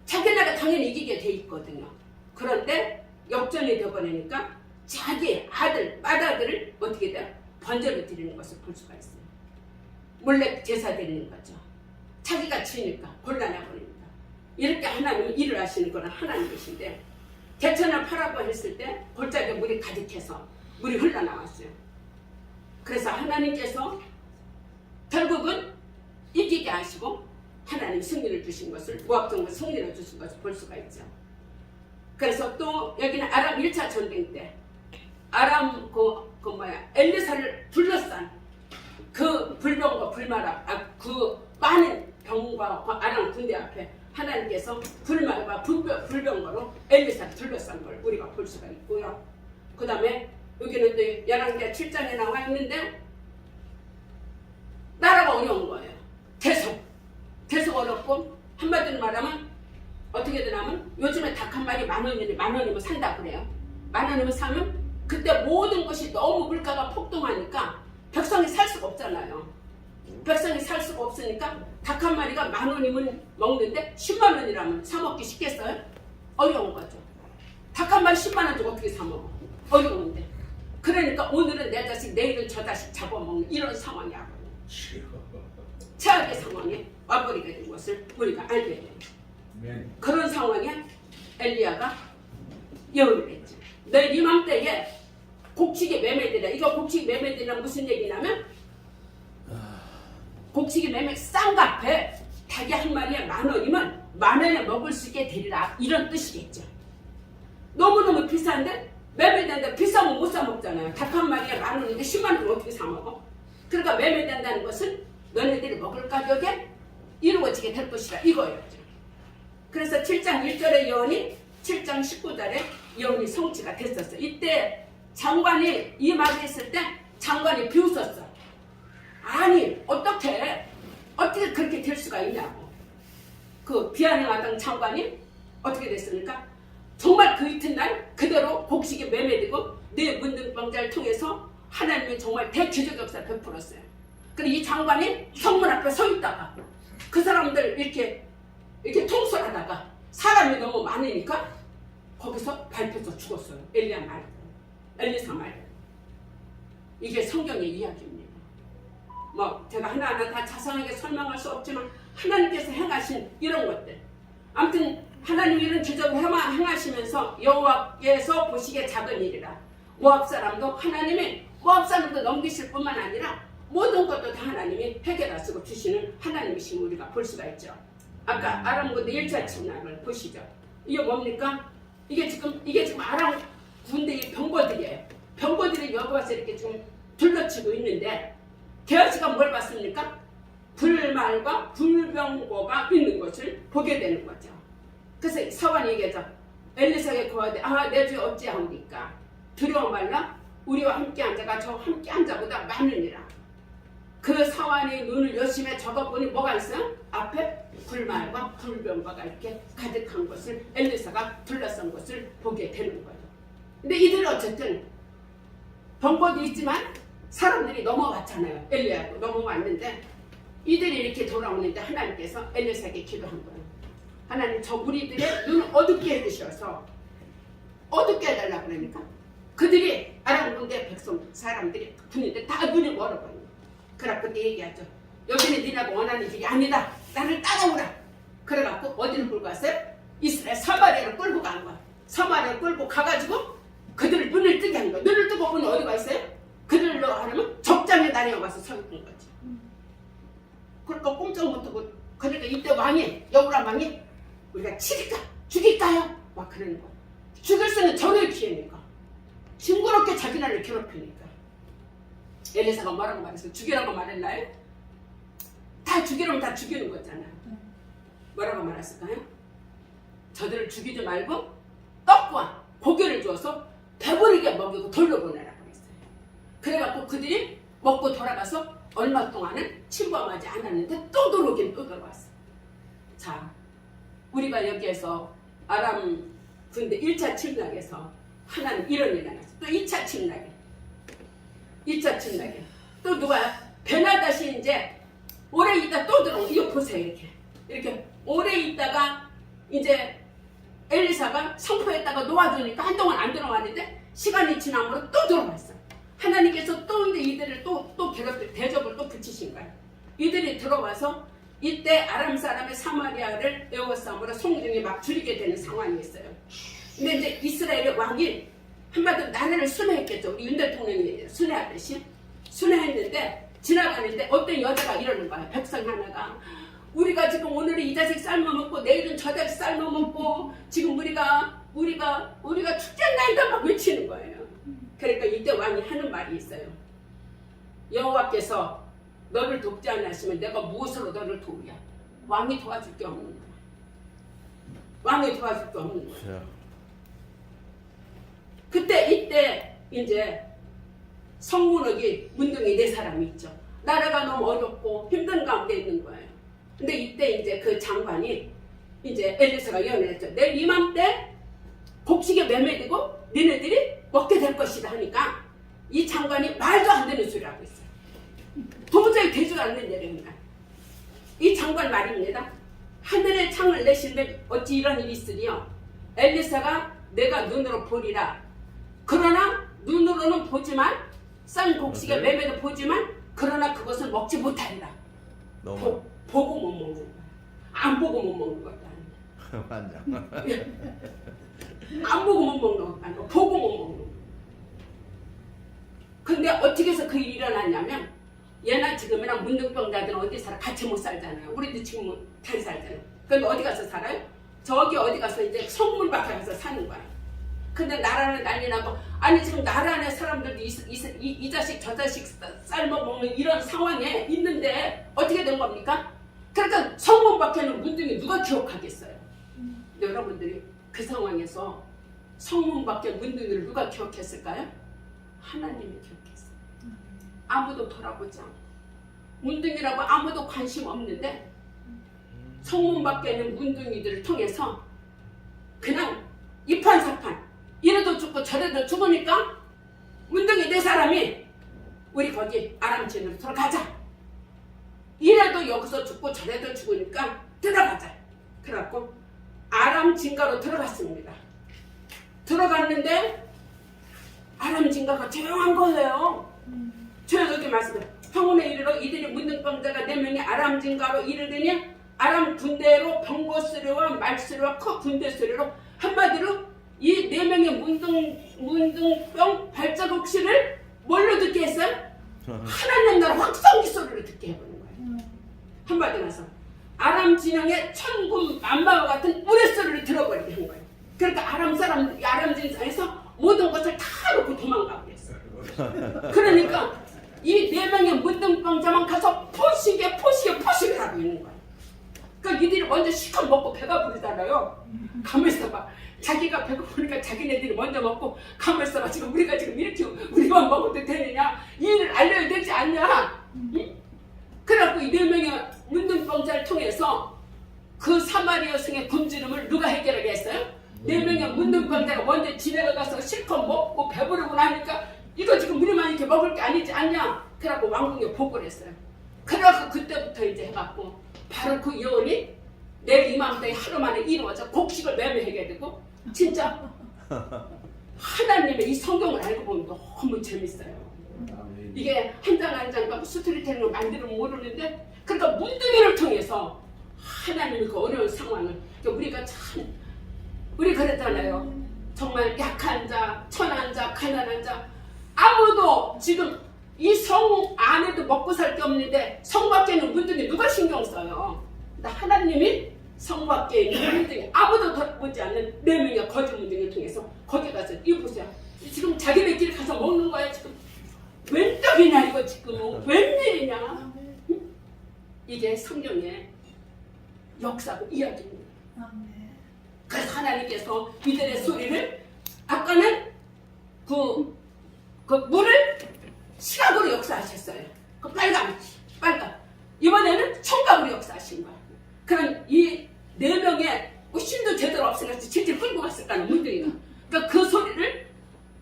Speaker 1: 자기네가 당연히 이기게 돼 있거든요. 그런데 역전이 되어버리니까 자기 아들, 맏아들을 어떻게 돼요? 번제로 드리는 것을 볼 수가 있어요. 몰래 제사 드리는 거죠. 자기가 지니까 곤란해버립니다. 이렇게 하나님은 일을 하시는 건 하나님이신데 개천을 파라고 했을 때 골짜기에 물이 가득해서 물이 흘러나왔어요. 그래서 하나님께서 결국은 이기게 하시고 하나님 승리를 주신 것을 모압 정부 승리를 주신 것을 볼 수가 있죠. 그래서 또 여기는 아람 1차 전쟁 때 아람 엘리사를 둘러싼 그 불병과 불마라 그 많은 병과 아람 군대 앞에 하나님께서 불말과 불병거로 엘리사를 둘러싼 걸 우리가 볼 수가 있고요. 그 다음에 여기는 또 열왕기하 7장에 나와 있는데 나라가 어려운 거예요. 계속 어렵고 한마디로 말하면 어떻게 되냐면 요즘에 닭 한 마리 만 원이면 산다 그래요. 만 원이면 사면 그때 모든 것이 너무 물가가 폭등하니까 백성이 살 수가 없잖아요. 백성이 살 수가 없으니까 닭 한 마리가 만 원이면 먹는데 10만 원이라면 사 먹기 쉽겠어요? 어려운 거죠. 닭 한 마리 10만 원 주고 어떻게 사 먹어? 어려운데. 그러니까 오늘은 내 자식, 내일은 저 자식 잡아먹는 이런 상황이야. 최악의 상황에 와버리게 된 것을 우리가 알게 돼요. 그런 상황에 엘리야가 예언을 했지. 내 이맘때에 곡식이 매매되라. 이거 곡식이 매매되라 무슨 얘기냐면 곡식이 매매 쌍값에 닭이 한 마리에 만 원이면 만 원에 먹을 수 있게 되리라 이런 뜻이겠죠. 너무너무 비싼데 매매된다. 비싸면 못 사 먹잖아요. 닭 한 마리에 만 원인데 10만 원을 어떻게 사 먹어? 그러니까 매매된다는 것은 너네들이 먹을 가격에 이루어지게 될 것이라 이거였죠. 그래서 7장 1절의 예언이 7장 19절에 예언이 성취가 됐었어요. 이때 장관이 이 말을 했을 때 장관이 비웃었어. 아니 어떻게 그렇게 될 수가 있냐고. 그 비아냥하던 장관이 어떻게 됐습니까? 정말 그 이튿날 그대로 곡식이 매매되고 내 문둥병자를 통해서 하나님이 정말 대기적 역사를 베풀었어요. 그리고 이 장관이 성문 앞에 서 있다가 그 사람들 이렇게 통솔하다가 사람이 너무 많으니까 거기서 밟혀서 죽었어요. 엘리사 말. 이게 성경의 이야기입니다. 뭐 제가 하나하나 다 자세하게 설명할 수 없지만 하나님께서 행하신 이런 것들. 아무튼 하나님이 이런 기적을 행하시면서 여호와께서 보시기에 작은 일이라. 모압 사람도 하나님이 모압 사람도 넘기실 뿐만 아니라 모든 것도 다 하나님이 해결하시고 주시는 하나님이심을 우리가 볼 수가 있죠. 아까 아람 군대 1차 침략을 보시죠. 이게 뭡니까? 이게 지금 아람 군대의 병거들이에요. 병거들이 여기 와서 이렇게 지금 둘러치고 있는데 게하시가 뭘 봤습니까? 불말과 불병거가 있는 것을 보게 되는 거죠. 그래서 사관이 얘기하죠. 엘리사에게 고하되 내 주여 어찌하옵니까? 두려워 말라. 우리와 함께한 자가 저 함께한 자보다 많으니라. 그 사환의 눈을 열심히 적어보니 뭐가 있어요? 앞에 불말과 불병거가 이렇게 가득한 것을 엘리사가 둘러싼 것을 보게 되는 거예요. 근데 이들은 어쨌든 병거도 있지만 사람들이 넘어왔잖아요. 엘리야도 넘어왔는데 이들이 이렇게 돌아오는데 하나님께서 엘리사에게 기도한 거예요. 하나님 저 우리들의 눈을 어둡게 해주셔서 어둡게 해달라고 그러니까 그들이 아람 군대 백성 사람들이 분인데 다 눈이 멀어버려요. 그래갖고 그때 얘기하죠. 여기는 니네가 원하는 길이 아니다. 나를 따라오라. 그래갖고 어디를 끌고 갔어요? 이스라엘 사마리아를 끌고 간 거야. 사마리아를 끌고 가가지고 그들을 눈을 뜨게 한 거야. 눈을 뜨고 보니 어디가 있어요? 그들로 하려면 적장에 다녀가서 서 있는 거지. 그러니까 꼼짝 못하고 그러니까 이때 왕이 여우란 왕이 우리가 치릴까 죽일까요? 막 그러는 거야. 죽일 수는 저를 기회니까 징그럽게 자기네를 괴롭히니까 엘리사가 뭐라고 말했어? 죽이라고 말했나요? 다 죽이라면 다 죽이는 거잖아요. 뭐라고 말했을까요? 저들을 죽이지 말고 떡과 고기를 주어서 배부르게 먹이고 돌려보내라고 했어요. 그래갖고 그들이 먹고 돌아가서 얼마 동안은 침범하지 않았는데 또 들어오긴 또 들어왔어. 자, 우리가 여기에서 아람 군대 1차 침략에서 하나는 이런 일이 일어났어. 또 2차 침략에 2차 침략에 또 누가 베나다시 이제 오래 있다 또 들어오고 이거 보세요. 이렇게 오래 있다가 이제 엘리사가 성포했다가 놓아주니까 한동안 안 들어왔는데 시간이 지나므로 또 들어왔어. 하나님께서 또 이제 이들을 또 괴롭게 대접을 또 붙이신 거야. 이들이 들어와서 이때 아람 사람의 사마리아를 에워싸움으로 송중이 막 줄이게 되는 상황이 있어요. 근데 이제 이스라엘의 왕이 한마디로 나라를 순회했겠죠. 우리 윤 대통령이 순회하듯이 순회했는데 지나가는데 어떤 여자가 이러는 거야. 백성 하나가 우리가 지금 오늘은 이 자식 삶아먹고 내일은 저 자식 삶아먹고 지금 우리가 축제한다 막 외치는 거예요. 그러니까 이때 왕이 하는 말이 있어요. 여호와께서 너를 돕지 않았으면 내가 무엇으로 너를 도우랴. 왕이 도와줄 게 없는 거야. 왕이 도와줄 게 없는 거야. 이때 이제 성문옥이 문둥이 4사람이 있죠. 나라가 너무 어렵고 힘든 가운데 있는 거예요. 근데 이때 이제 그 장관이 이제 엘리사가 예언을 했죠. 내일 이맘때 곡식에 매매되고 너네들이 먹게 될 것이다 하니까 이 장관이 말도 안 되는 소리를 하고 있어요. 도저히 되지 않는 얘기입니다. 이 장관 말입니다. 하늘의 창을 내신데 어찌 이런 일이 있으리요. 엘리사가 내가 눈으로 보리라. 그러나 눈으로는 보지만 싼 곡식에 매매도 보지만 그러나 그것을 먹지 못하리라. 보고 못 먹는 거야. 안 보고 못 먹는 것도 아니야.
Speaker 2: 맞아.
Speaker 1: 안 보고 못 먹는 것도 아니고 보고 못 먹는 거야. 근데 어떻게 해서 그 일이 일어났냐면 얘나 지금이랑 문둥병자들은 어디 살아? 같이 못 살잖아요. 우리도 지금 잘 살잖아요. 근데 어디 가서 살아요? 저기 어디 가서 이제 성문 밖에 가서 사는 거야. 근데 나라는 난리 나고 아니 지금 나라 안에 사람들도 이 자식 저 자식 삶아 먹는 이런 상황에 있는데 어떻게 된 겁니까? 그러니까 성문 밖에는 문둥이 누가 기억하겠어요? 여러분들이 그 상황에서 성문 밖에 문둥이를 누가 기억했을까요? 하나님이 기억했어요. 아무도 돌아보지 않고 문둥이라고 아무도 관심 없는데 성문 밖에 있는 문둥이들을 통해서 그냥 이판사판 이래도 죽고 저래도 죽으니까 문둥이 4사람이 우리 거기 아람진으로 들어가자. 이래도 여기서 죽고 저래도 죽으니까 들어가자. 그래갖고 아람 진가로 들어갔습니다. 들어갔는데 아람 진가가 조용한 거예요. 조용하게 말씀해요. 평온에 이르러 이들이 문둥병자가 4명이 아람 진가로 이르더니 아람 군대로 병거 소리와 말 소리와 큰 군대 소리로 한마디로 이 4명의 문둥병 발자국 소리를 뭘로 듣게 했어요? 하나님 나라 확성기 소리로 듣게 해보는 거예요. 한마디로 해서 아람 진영의 천군 만마와 같은 우레소리를 들어버리게 한 거예요. 그러니까 아람 진상에서 모든 것을 다 놓고 도망가고 했어요. 그러니까 이 4명의 문둥병자만 가서 포식을 하고 있는 거예요. 그러니까 이들이 먼저 시컷 먹고 배가 부르잖아요. 가만있어 봐. 자기가 배고프니까 자기네들이 먼저 먹고 가만있어 봐. 지금 우리가 지금 이렇게 우리만 먹어도 되느냐? 이 일을 알려야 되지 않냐? 응? 그래갖고 이 4명의 문둥병자를 통해서 그 사마리아 성의 굶주림을 누가 해결하게 했어요? 4명의 문둥병자가 먼저 집에 가서 실컷 먹고 배부르고 나니까 이거 지금 우리만 이렇게 먹을 게 아니지 않냐? 그래갖고 왕궁에 보고를 했어요. 그래갖고 그때부터 이제 해갖고 바로 그 예언이 내일 이맘때 하루 만에 이루어져 곡식을 매매하게 되고 진짜 하나님의 이 성경을 알고 보면 너무 재밌어요. 이게 한 장 한 장 갖고 스토리텔링을 만들면 모르는데 그러니까 문둥이를 통해서 하나님의 그 어려운 상황을 우리가 참 우리 그랬잖아요. 정말 약한 자, 천한 자, 가난한 자 아무도 지금 이 성 안에도 먹고 살 게 없는데 성 밖에 있는 문들이 누가 신경 써요? 나 하나님이 성 밖에 있는 문들이 아무도 돌아보지 않는 4명의 거짓 문들을 통해서 거기 가서 이거 보세요. 지금 자기네끼리 가서 먹는 거야 지금. 웬 떡이냐 이거 지금. 웬일이냐. 이게 성경의 역사고 이야기입니다. 그래서 하나님께서 이들의 소리를 아까는 그 물을 시각으로 역사하셨어요. 그 빨간. 이번에는 청각으로 역사하신 거야. 그럼 이 4명의 힘도 제대로 없으니까 질질 끌고 갔을까는 문들이가. 그러니까 그 소리를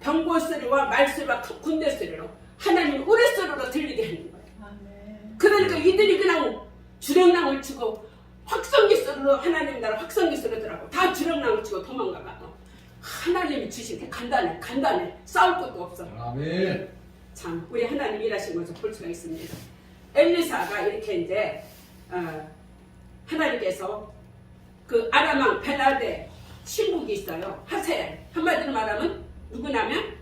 Speaker 1: 병골 소리와 말소리와 군대 소리로 하나님 우레소리로 들리게 하는 거예요. 그러니까 이들이 그냥 주렁랑을 치고 확성기 소리로 하나님 나라 확성기 소리더라고. 다 주렁랑을 치고 도망가가도 하나님이 주신 게 간단해. 싸울 것도 없어.
Speaker 2: 아멘.
Speaker 1: 참 우리 하나님 일하신 것을 볼 수가 있습니다. 엘리사가 이렇게 이제 하나님께서 그 아람왕 벨라데 신복이 있어요. 하세엘. 한마디로 말하면 누구냐면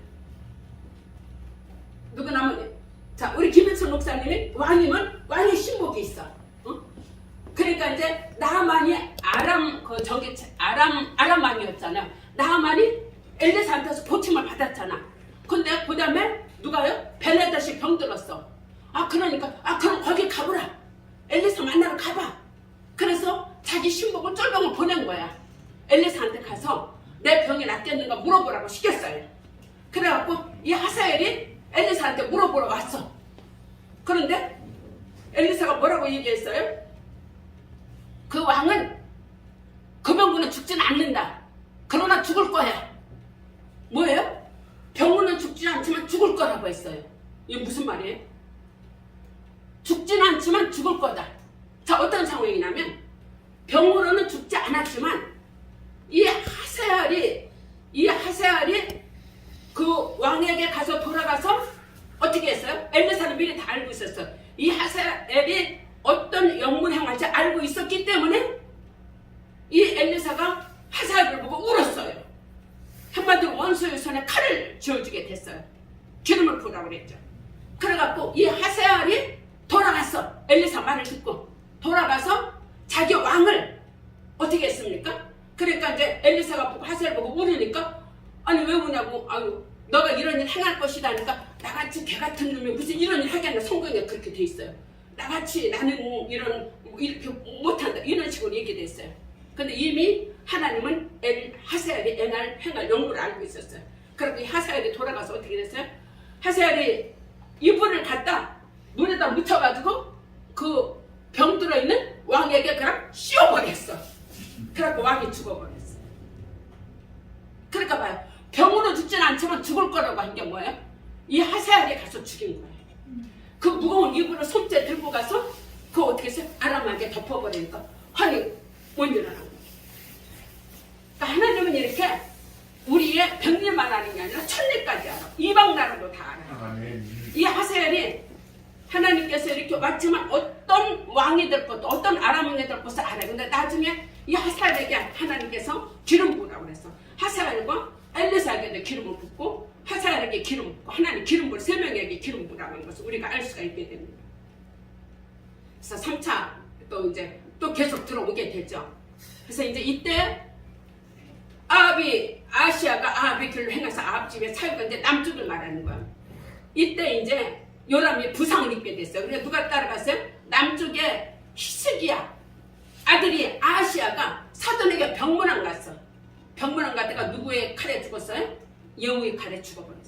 Speaker 1: 자 우리 김일철 목사님이 왕의 신복이 있어. 그러니까 이제 나하만이 아람 왕이었잖아요. 나하만이 엘리사한테서 보침을 받았잖아. 근데 그 다음에 누가요? 벨레다시 병들었어. 그러니까 그럼 거기 가보라. 엘리사 만나러 가봐. 그래서 자기 신복을 쫄병을 보낸 거야. 엘리사한테 가서 내 병이 낫겠는가 물어보라고 시켰어요. 그래갖고 이 하사엘이 엘리사한테 물어보러 왔어. 그런데 엘리사가 뭐라고 얘기했어요? 그 왕은 그 병군은 죽진 않는다. 그러나 죽을 거야. 뭐예요? 병군은 죽지 않지만 죽을 거라고 했어요. 이게 무슨 말이에요? 죽진 않지만 죽을 거다. 자, 어떤 상황이냐면 병으로는 죽지 않았지만 이 하세알이 그 왕에게 가서 돌아가서 어떻게 했어요? 엘리사는 미리 다 알고 있었어. 이 하세알이 어떤 영문을 향할지 알고 있었기 때문에 이 엘리사가 하세알을 보고 울었어요. 한마디로 원수의 손에 칼을 쥐어주게 됐어요. 기름을 부으라고 그랬죠. 그래갖고 이 하세알이 돌아갔어. 엘리사 말을 듣고 돌아가서 자기 왕을 어떻게 했습니까? 그러니까 이제 엘리사가 보고 하세알 보고 울으니까 아니 왜 우냐고. 아유 너가 이런 일 행할 것이다 하니까 나같이 개같은 놈이 무슨 이런 일 하겠나. 성경에 그렇게 돼 있어요. 나같이 나는 이런 이렇게 못한다 이런 식으로 얘기됐어요. 근데 이미 하나님은 하세알이 행할 영문을 알고 있었어요. 그리고 이 하세알이 돌아가서 어떻게 됐어요? 하세알이 이불을 갖다 물에다 묻혀가지고 그 병 들어있는 왕에게 그냥 씌워버렸어. 그래갖고 왕이 죽어버렸어. 그러니까 봐요. 병으로 죽진 않지만 죽을 거라고 한 게 뭐예요? 이 하세알이 가서 죽인 거예요. 그 무거운 이불을 손째 들고 가서 그거 어떻게 해서 아람에게 덮어버리니까 환이 못 일어난 거예요. 그러니까 하나님은 이렇게 우리의 병일만 아는 게 아니라 천리까지 알아. 이방 나라도 다 알아. 이 하세알이 하나님께서 이렇게 왔지만 어떤 왕이 될 것도 어떤 아람 왕이 될 것도 알아요. 근데 나중에 이 하세알에게 하나님께서 기름 부으라고 그랬어. 하세알과 엘리사에게 기름을 붓고 하세알에게 기름 붓고 하나님 기름 부을 3명에게 기름 부으라고 하는 것을 우리가 알 수가 있게 됩니다. 그래서 3차 또 계속 들어오게 되죠. 그래서 이제 이때 아시아가 아합의 길로 행해서 아합 집에 사유가 이제 남쪽을 말하는 거야. 이때 이제 요람이 부상을 입게 됐어요. 그래서 누가 따라갔어요? 남쪽에 히스기야 아들이 아시아가 사돈에게 병문안 갔어. 병문안 가다가 누구의 칼에 죽었어요? 여우의 칼에 죽어버렸어.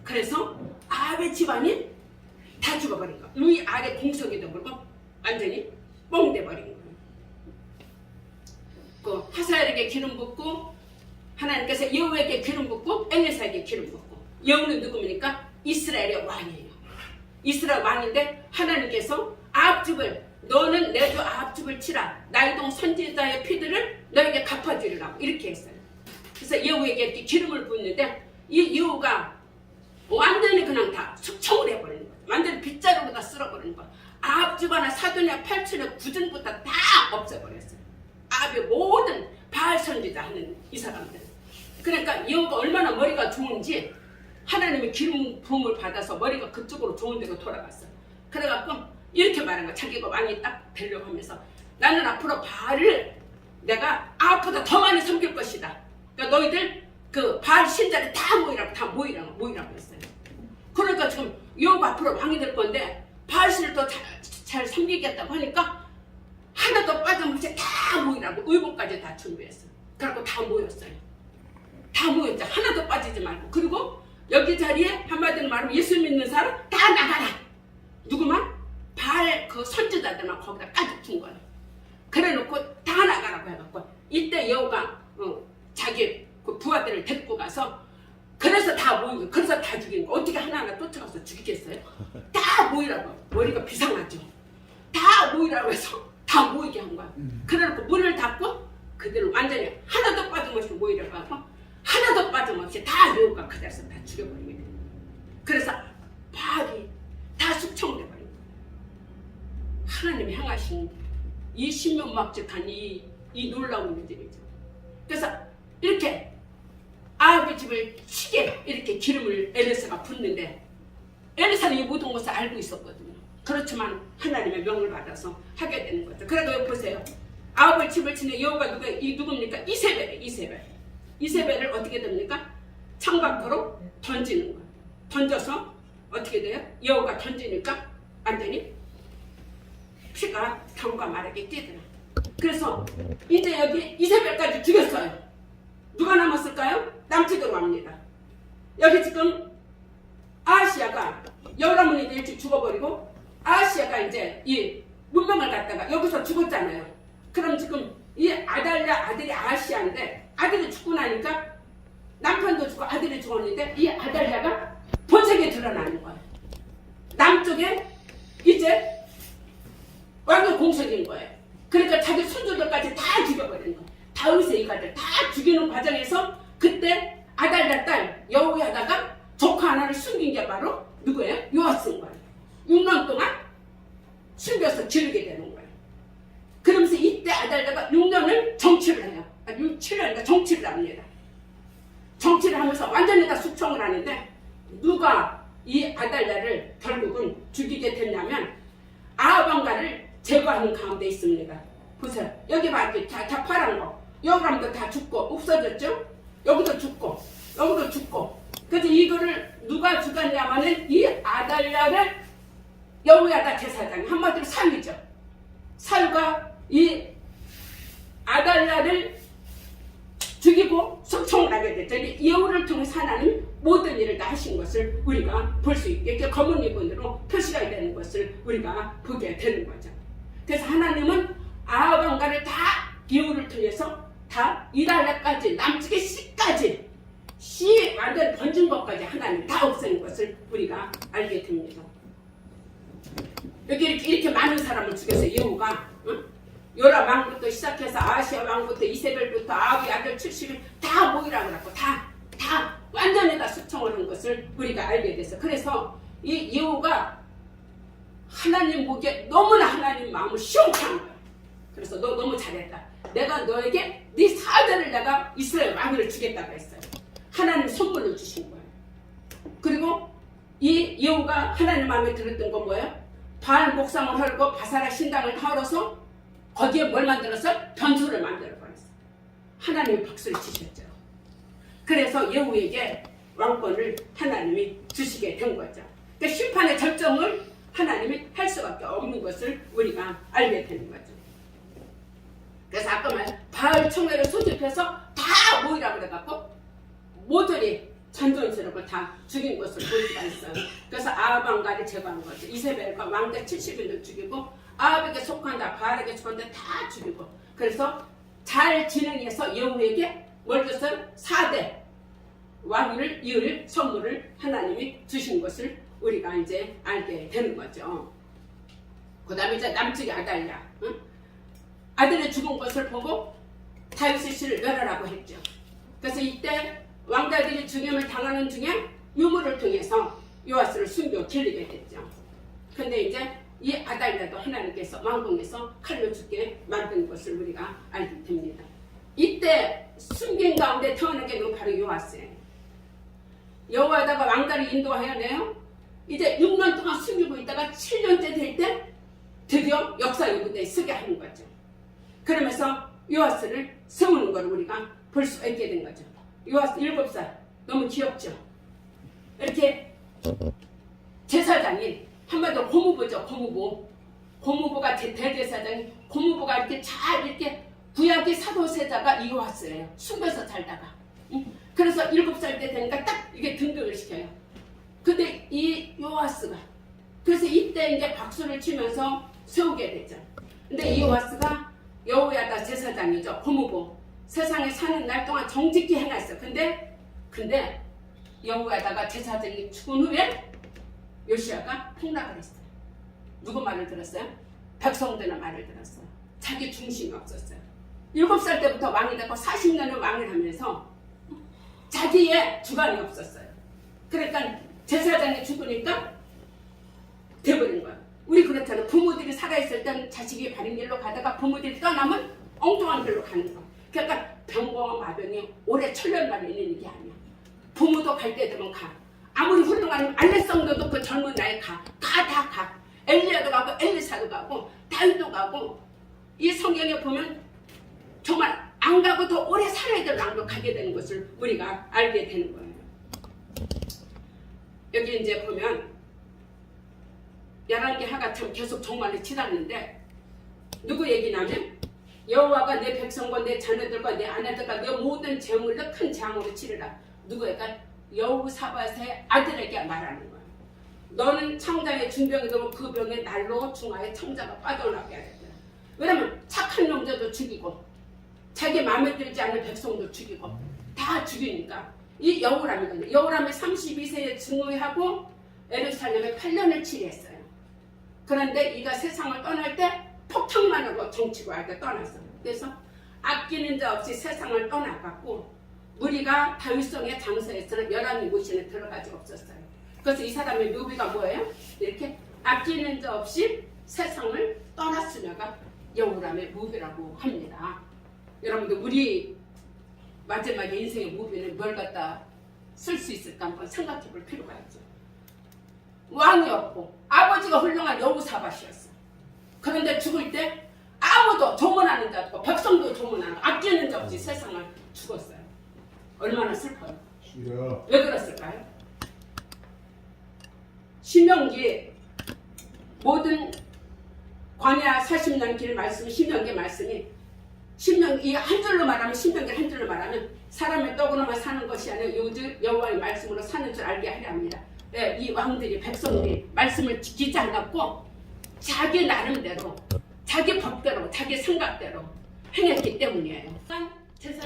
Speaker 1: 그래서 아합의 집안이 다 죽어버린 거야. 위 아래 공석이 돼버리고 완전히 뻥 돼버린 거야. 그 하사엘에게 기름 붓고 하나님께서 여우에게 기름 붓고 엘리사에게 기름 붓고. 여우는 누굽니까? 이스라엘의 왕이에요. 이스라엘 왕인데 하나님께서 아합집을 너는 내주 아합집을 치라. 나이동 선지자의 피들을 너에게 갚아주리라고 이렇게 했어요. 그래서 여우에게 기름을 붓는데 이 여우가 완전히 그냥 다 숙청을 해버리는 거예요. 완전히 빗자루로 다 쓸어버리는 거예요. 아합집 하나 사돈의 8촌의 구전부터 다 없애버렸어요. 아합의 모든 바알 선지자 하는 이 사람들. 그러니까 여우가 얼마나 머리가 좋은지 하나님의 기름 부음을 받아서 머리가 그쪽으로 좋은 데로 돌아갔어. 그래갖고 이렇게 말한 거야. 자기가 왕이 딱 되려고 하면서 나는 앞으로 바알을 내가 앞보다 더 많이 섬길 것이다. 그러니까 너희들 그 바알 신자를 다 모이라고 했어요. 그러니까 지금 여호와 앞으로 왕이 될 건데 바알 신을 더 잘 섬기겠다고 하니까 하나도 빠짐없이 다 모이라고 의복까지 다 준비했어요. 그래갖고 다 모였어요. 다 모였죠. 하나도 빠지지 말고. 그리고 여기 자리에 한마디로 말하면 예수 믿는 사람 다 나가라. 누구만? 바알 그 선지자들만 거기다 가득 둔 거예요. 그래놓고 다 나가라고 해갖고 이때 여호가 자기 그 부하들을 데리고 가서 그래서 다 모이고 그래서 다 죽이는 거. 어떻게 하나하나 쫓아가서 죽이겠어요? 다 모이라고. 머리가 비상하죠. 다 모이라고 해서 다 모이게 한 거야. 그래놓고 문을 닫고 그대로 완전히 하나도 빠짐없이 모이라고 하고 하나도 빠짐없이 다 여호가 그 자리에서 다 죽여버리게 돼. 그래서 바알이 다 숙청돼버린 거야. 하나님이 향하신 이 신명막직한 이 놀라운 일들이죠. 그래서 이렇게 아합의 집을 치게 이렇게 기름을 엘리사가 붓는데 엘리사는 이 모든 것을 알고 있었거든요. 그렇지만 하나님의 명을 받아서 하게 되는 거죠. 그래도 여기 보세요. 아합의 집을 치는 여호가 누굽니까? 이세벨을 어떻게 됩니까? 창밖으로 던지는 거예요. 던져서 어떻게 돼요? 여호가 던지니까 완전히 피가 강과 말에게 뛰더라. 그래서 이제 여기 이세벨까지 죽였어요. 누가 남았을까요? 남쪽으로 갑니다. 여기 지금 아하시아가 여호람은 이제 일찍 죽어버리고 아하시아가 이제 이 문명을 갖다가 여기서 죽었잖아요. 그럼 지금 이 아달랴 아들이 아하시아인데 아들이 죽고 나니까 남편도 죽고 아들이 죽었는데 이 아달랴가 본색이 드러나는 거예요. 남쪽에 이제 왕의 공석인 거예요. 그러니까 자기 손주들까지 다 죽여버리는 거예요. 다윗의 이가들 다 죽이는 과정에서 그때 아달랴 딸 여호야다가 조카 하나를 숨긴 게 바로 누구예요? 요아스인 거예요. 6년 동안 숨겨서 기르게 되는 거예요. 그러면서 이때 아달랴가 6년을 정치를 해요. 7년인가 정치를 합니다. 정치를 하면서 완전히 다 숙청을 하는데 누가 이 아달랴를 결국은 죽이게 됐냐면 아합 왕가를 제거하는 가운데 있습니다. 보세요. 여기 봐. 다 파란 거. 여호람도 다 죽고 없어졌죠? 여기도 죽고 여기도 죽고. 그래서 이거를 누가 죽였냐면은 이 아달랴를 여호야다 제사장이 한마디로 사위죠. 사위가 이 아달랴를 죽이고 숙청을 하게 됐죠. 이 여호를 통해서 하나님 모든 일을 다 하신 것을 우리가 볼 수 있게 이렇게 검은 리본으로 표시가 되는 것을 우리가 보게 되는 거죠. 그래서 하나님은 아합 왕가를 다 여호를 통해서 다 이달랴까지 남측의 씨까지 씨 완전 번진 것까지 하나님 다 없애는 것을 우리가 알게 됩니다. 여기 이렇게 많은 사람을 죽여서 여호가 요람 왕부터 시작해서 아하시아 왕부터 이세벨부터 아합의 아들 70일 다 모이라고 하고 다 완전히 다 숙청을 한 것을 우리가 알게 돼서 그래서 이 여호가 하나님 보기에 너무나 하나님 마음을 시원케 한 거야. 그래서 너 너무 잘했다. 내가 너에게 네 사자를 내가 이스라엘 왕위를 주겠다고 했어요. 하나님 선물로 주신 거예요. 그리고 이 여호가 하나님 마음에 들었던 건 뭐예요? 바알 목상을 헐고 바사라 신당을 헐어서 거기에 뭘 만들었어요? 변소를 만들어버렸어요. 하나님이 박수를 치셨죠. 그래서 여호에게 왕권을 하나님이 주시게 된 거죠. 그러니까 심판의 결정을 하나님이 할 수밖에 없는 것을 우리가 알게 되는 거죠. 그래서 아까 말 바알 총회를 소집해서 다 모이라고 그래갖고 모조리 전전스럽고 다 죽인 것을 볼 수가 있어요. 그래서 아합 왕가를 제거한 거죠. 이세벨과 왕자 70인을 죽이고 아합에게 속한다 바알에게 속한다 다 죽이고 그래서 잘 진행해서 여호에게 뭘 줬어요? 4대 왕위를 이을 선물을 하나님이 주신 것을 우리가 이제 알게 되는 거죠. 그 다음에 이제 남측의 아달랴 아들의 죽은 것을 보고 다윗의 씨를 멸하라고 했죠. 그래서 이때 왕자들이 죽임을 당하는 중에 유물을 통해서 요아스를 숨겨 길리게 됐죠. 근데 이제 이 아달랴도 하나님께서 왕궁에서 칼로 죽게 만든 것을 우리가 알게 됩니다. 이때 숨긴 가운데 태어난 게 바로 요아스예요. 여호와다가 왕자를 인도하여 내요. 이제 6년 동안 숨기고 있다가 7년째 될 때 드디어 역사의 무대에 서게 하는 거죠. 그러면서 요아스를 세우는 걸 우리가 볼 수 있게 된 거죠. 요아스 7살 너무 귀엽죠. 이렇게 제사장이 한마디로 고무부죠. 고무부가 대제사장이 고무부가 이렇게 잘 이렇게 구약의 사도세자가 이 요아스예요. 숨겨서 살다가. 그래서 7살 때 되니까 딱 이게 등극을 시켜요. 근데 이 요아스가 그래서 이때 이제 박수를 치면서 세우게 되죠. 근데 이 요아스가 여호야다 제사장이죠. 고무부. 세상에 사는 날 동안 정직히 행했어. 근데 여호야다가 제사장이 죽은 후에 요시야가 폭락을 했어요. 누구 말을 들었어요? 백성들의 말을 들었어요. 자기 중심이 없었어요. 7살 때부터 왕이 되고 40년을 왕을 하면서 자기의 주관이 없었어요. 그러니까 제사장이 죽으니까 돼버린 거야. 우리 그렇잖아. 부모들이 살아있을 땐 자식이 바른 길로 가다가 부모들이 떠나면 엉뚱한 길로 가는 거야. 그러니까 병과 마병이 오래 천년만에 있는 게 아니야. 부모도 갈 때 되면 가. 아무리 훌륭한 알렉산더도 그 젊은 나이에 가. 다 가. 엘리야도 가고 엘리사도 가고 다윗도 가고 이 성경에 보면 정말 안 가고 더 오래 살아야 될 왕도 가게 되는 것을 우리가 알게 되는 거예요. 여기 이제 보면 11개 하가 참 계속 종말에 치닫는데 누구 얘기냐면 여호와가 내 백성과 내 자녀들과 내 아내들과 내 모든 재물을 큰 재앙으로 치르라. 누구에게? 여호사밧의 아들에게 말하는 거예요. 너는 창자의 중병이 되고 그 병의 날로 중하에 청자가 빠져나게 하겠다. 왜냐면 착한 놈들도 죽이고 자기 마음에 들지 않는 백성도 죽이고 다 죽이니까 이 여호람이거든요. 여호람이 32세에 증오하고 예루살렘에 8년을 치리했어요. 그런데 이가 세상을 떠날 때 폭탄만 하고 정치고 하게 떠났어요. 그래서 아끼는 자 없이 세상을 떠나갔고 무리가 다윗성의 장서에서는 11이 모신에 들어가지 없었어요. 그래서 이 사람의 묘비가 뭐예요? 이렇게 아끼는 자 없이 세상을 떠났으며가 여호람의 묘비라고 합니다. 여러분들 우리 마지막에 인생의 묘비는 뭘 갖다 쓸 수 있을까 한번 생각해 볼 필요가 있죠. 왕이었고 아버지가 훌륭한 여호사밧이었어. 그런데 죽을 때 아무도 조문하는 자 없고 백성도 조문하는 아끼는 자 없이 세상을 죽었어요. 얼마나 슬퍼요. 왜 그랬을까요? 신명기 모든 광야 40년 길 말씀 신명기 말씀이 신명기 한 줄로 말하면 신명기 한 줄로 말하면 사람의 떡으로만 사는 것이 아니라 요즘 여호와의 말씀으로 사는 줄 알게 하려 합니다. 네, 이 왕들이 백성들이 말씀을 지키지 않았고 자기 나름대로 자기 법대로 자기 생각대로 행했기 때문이에요.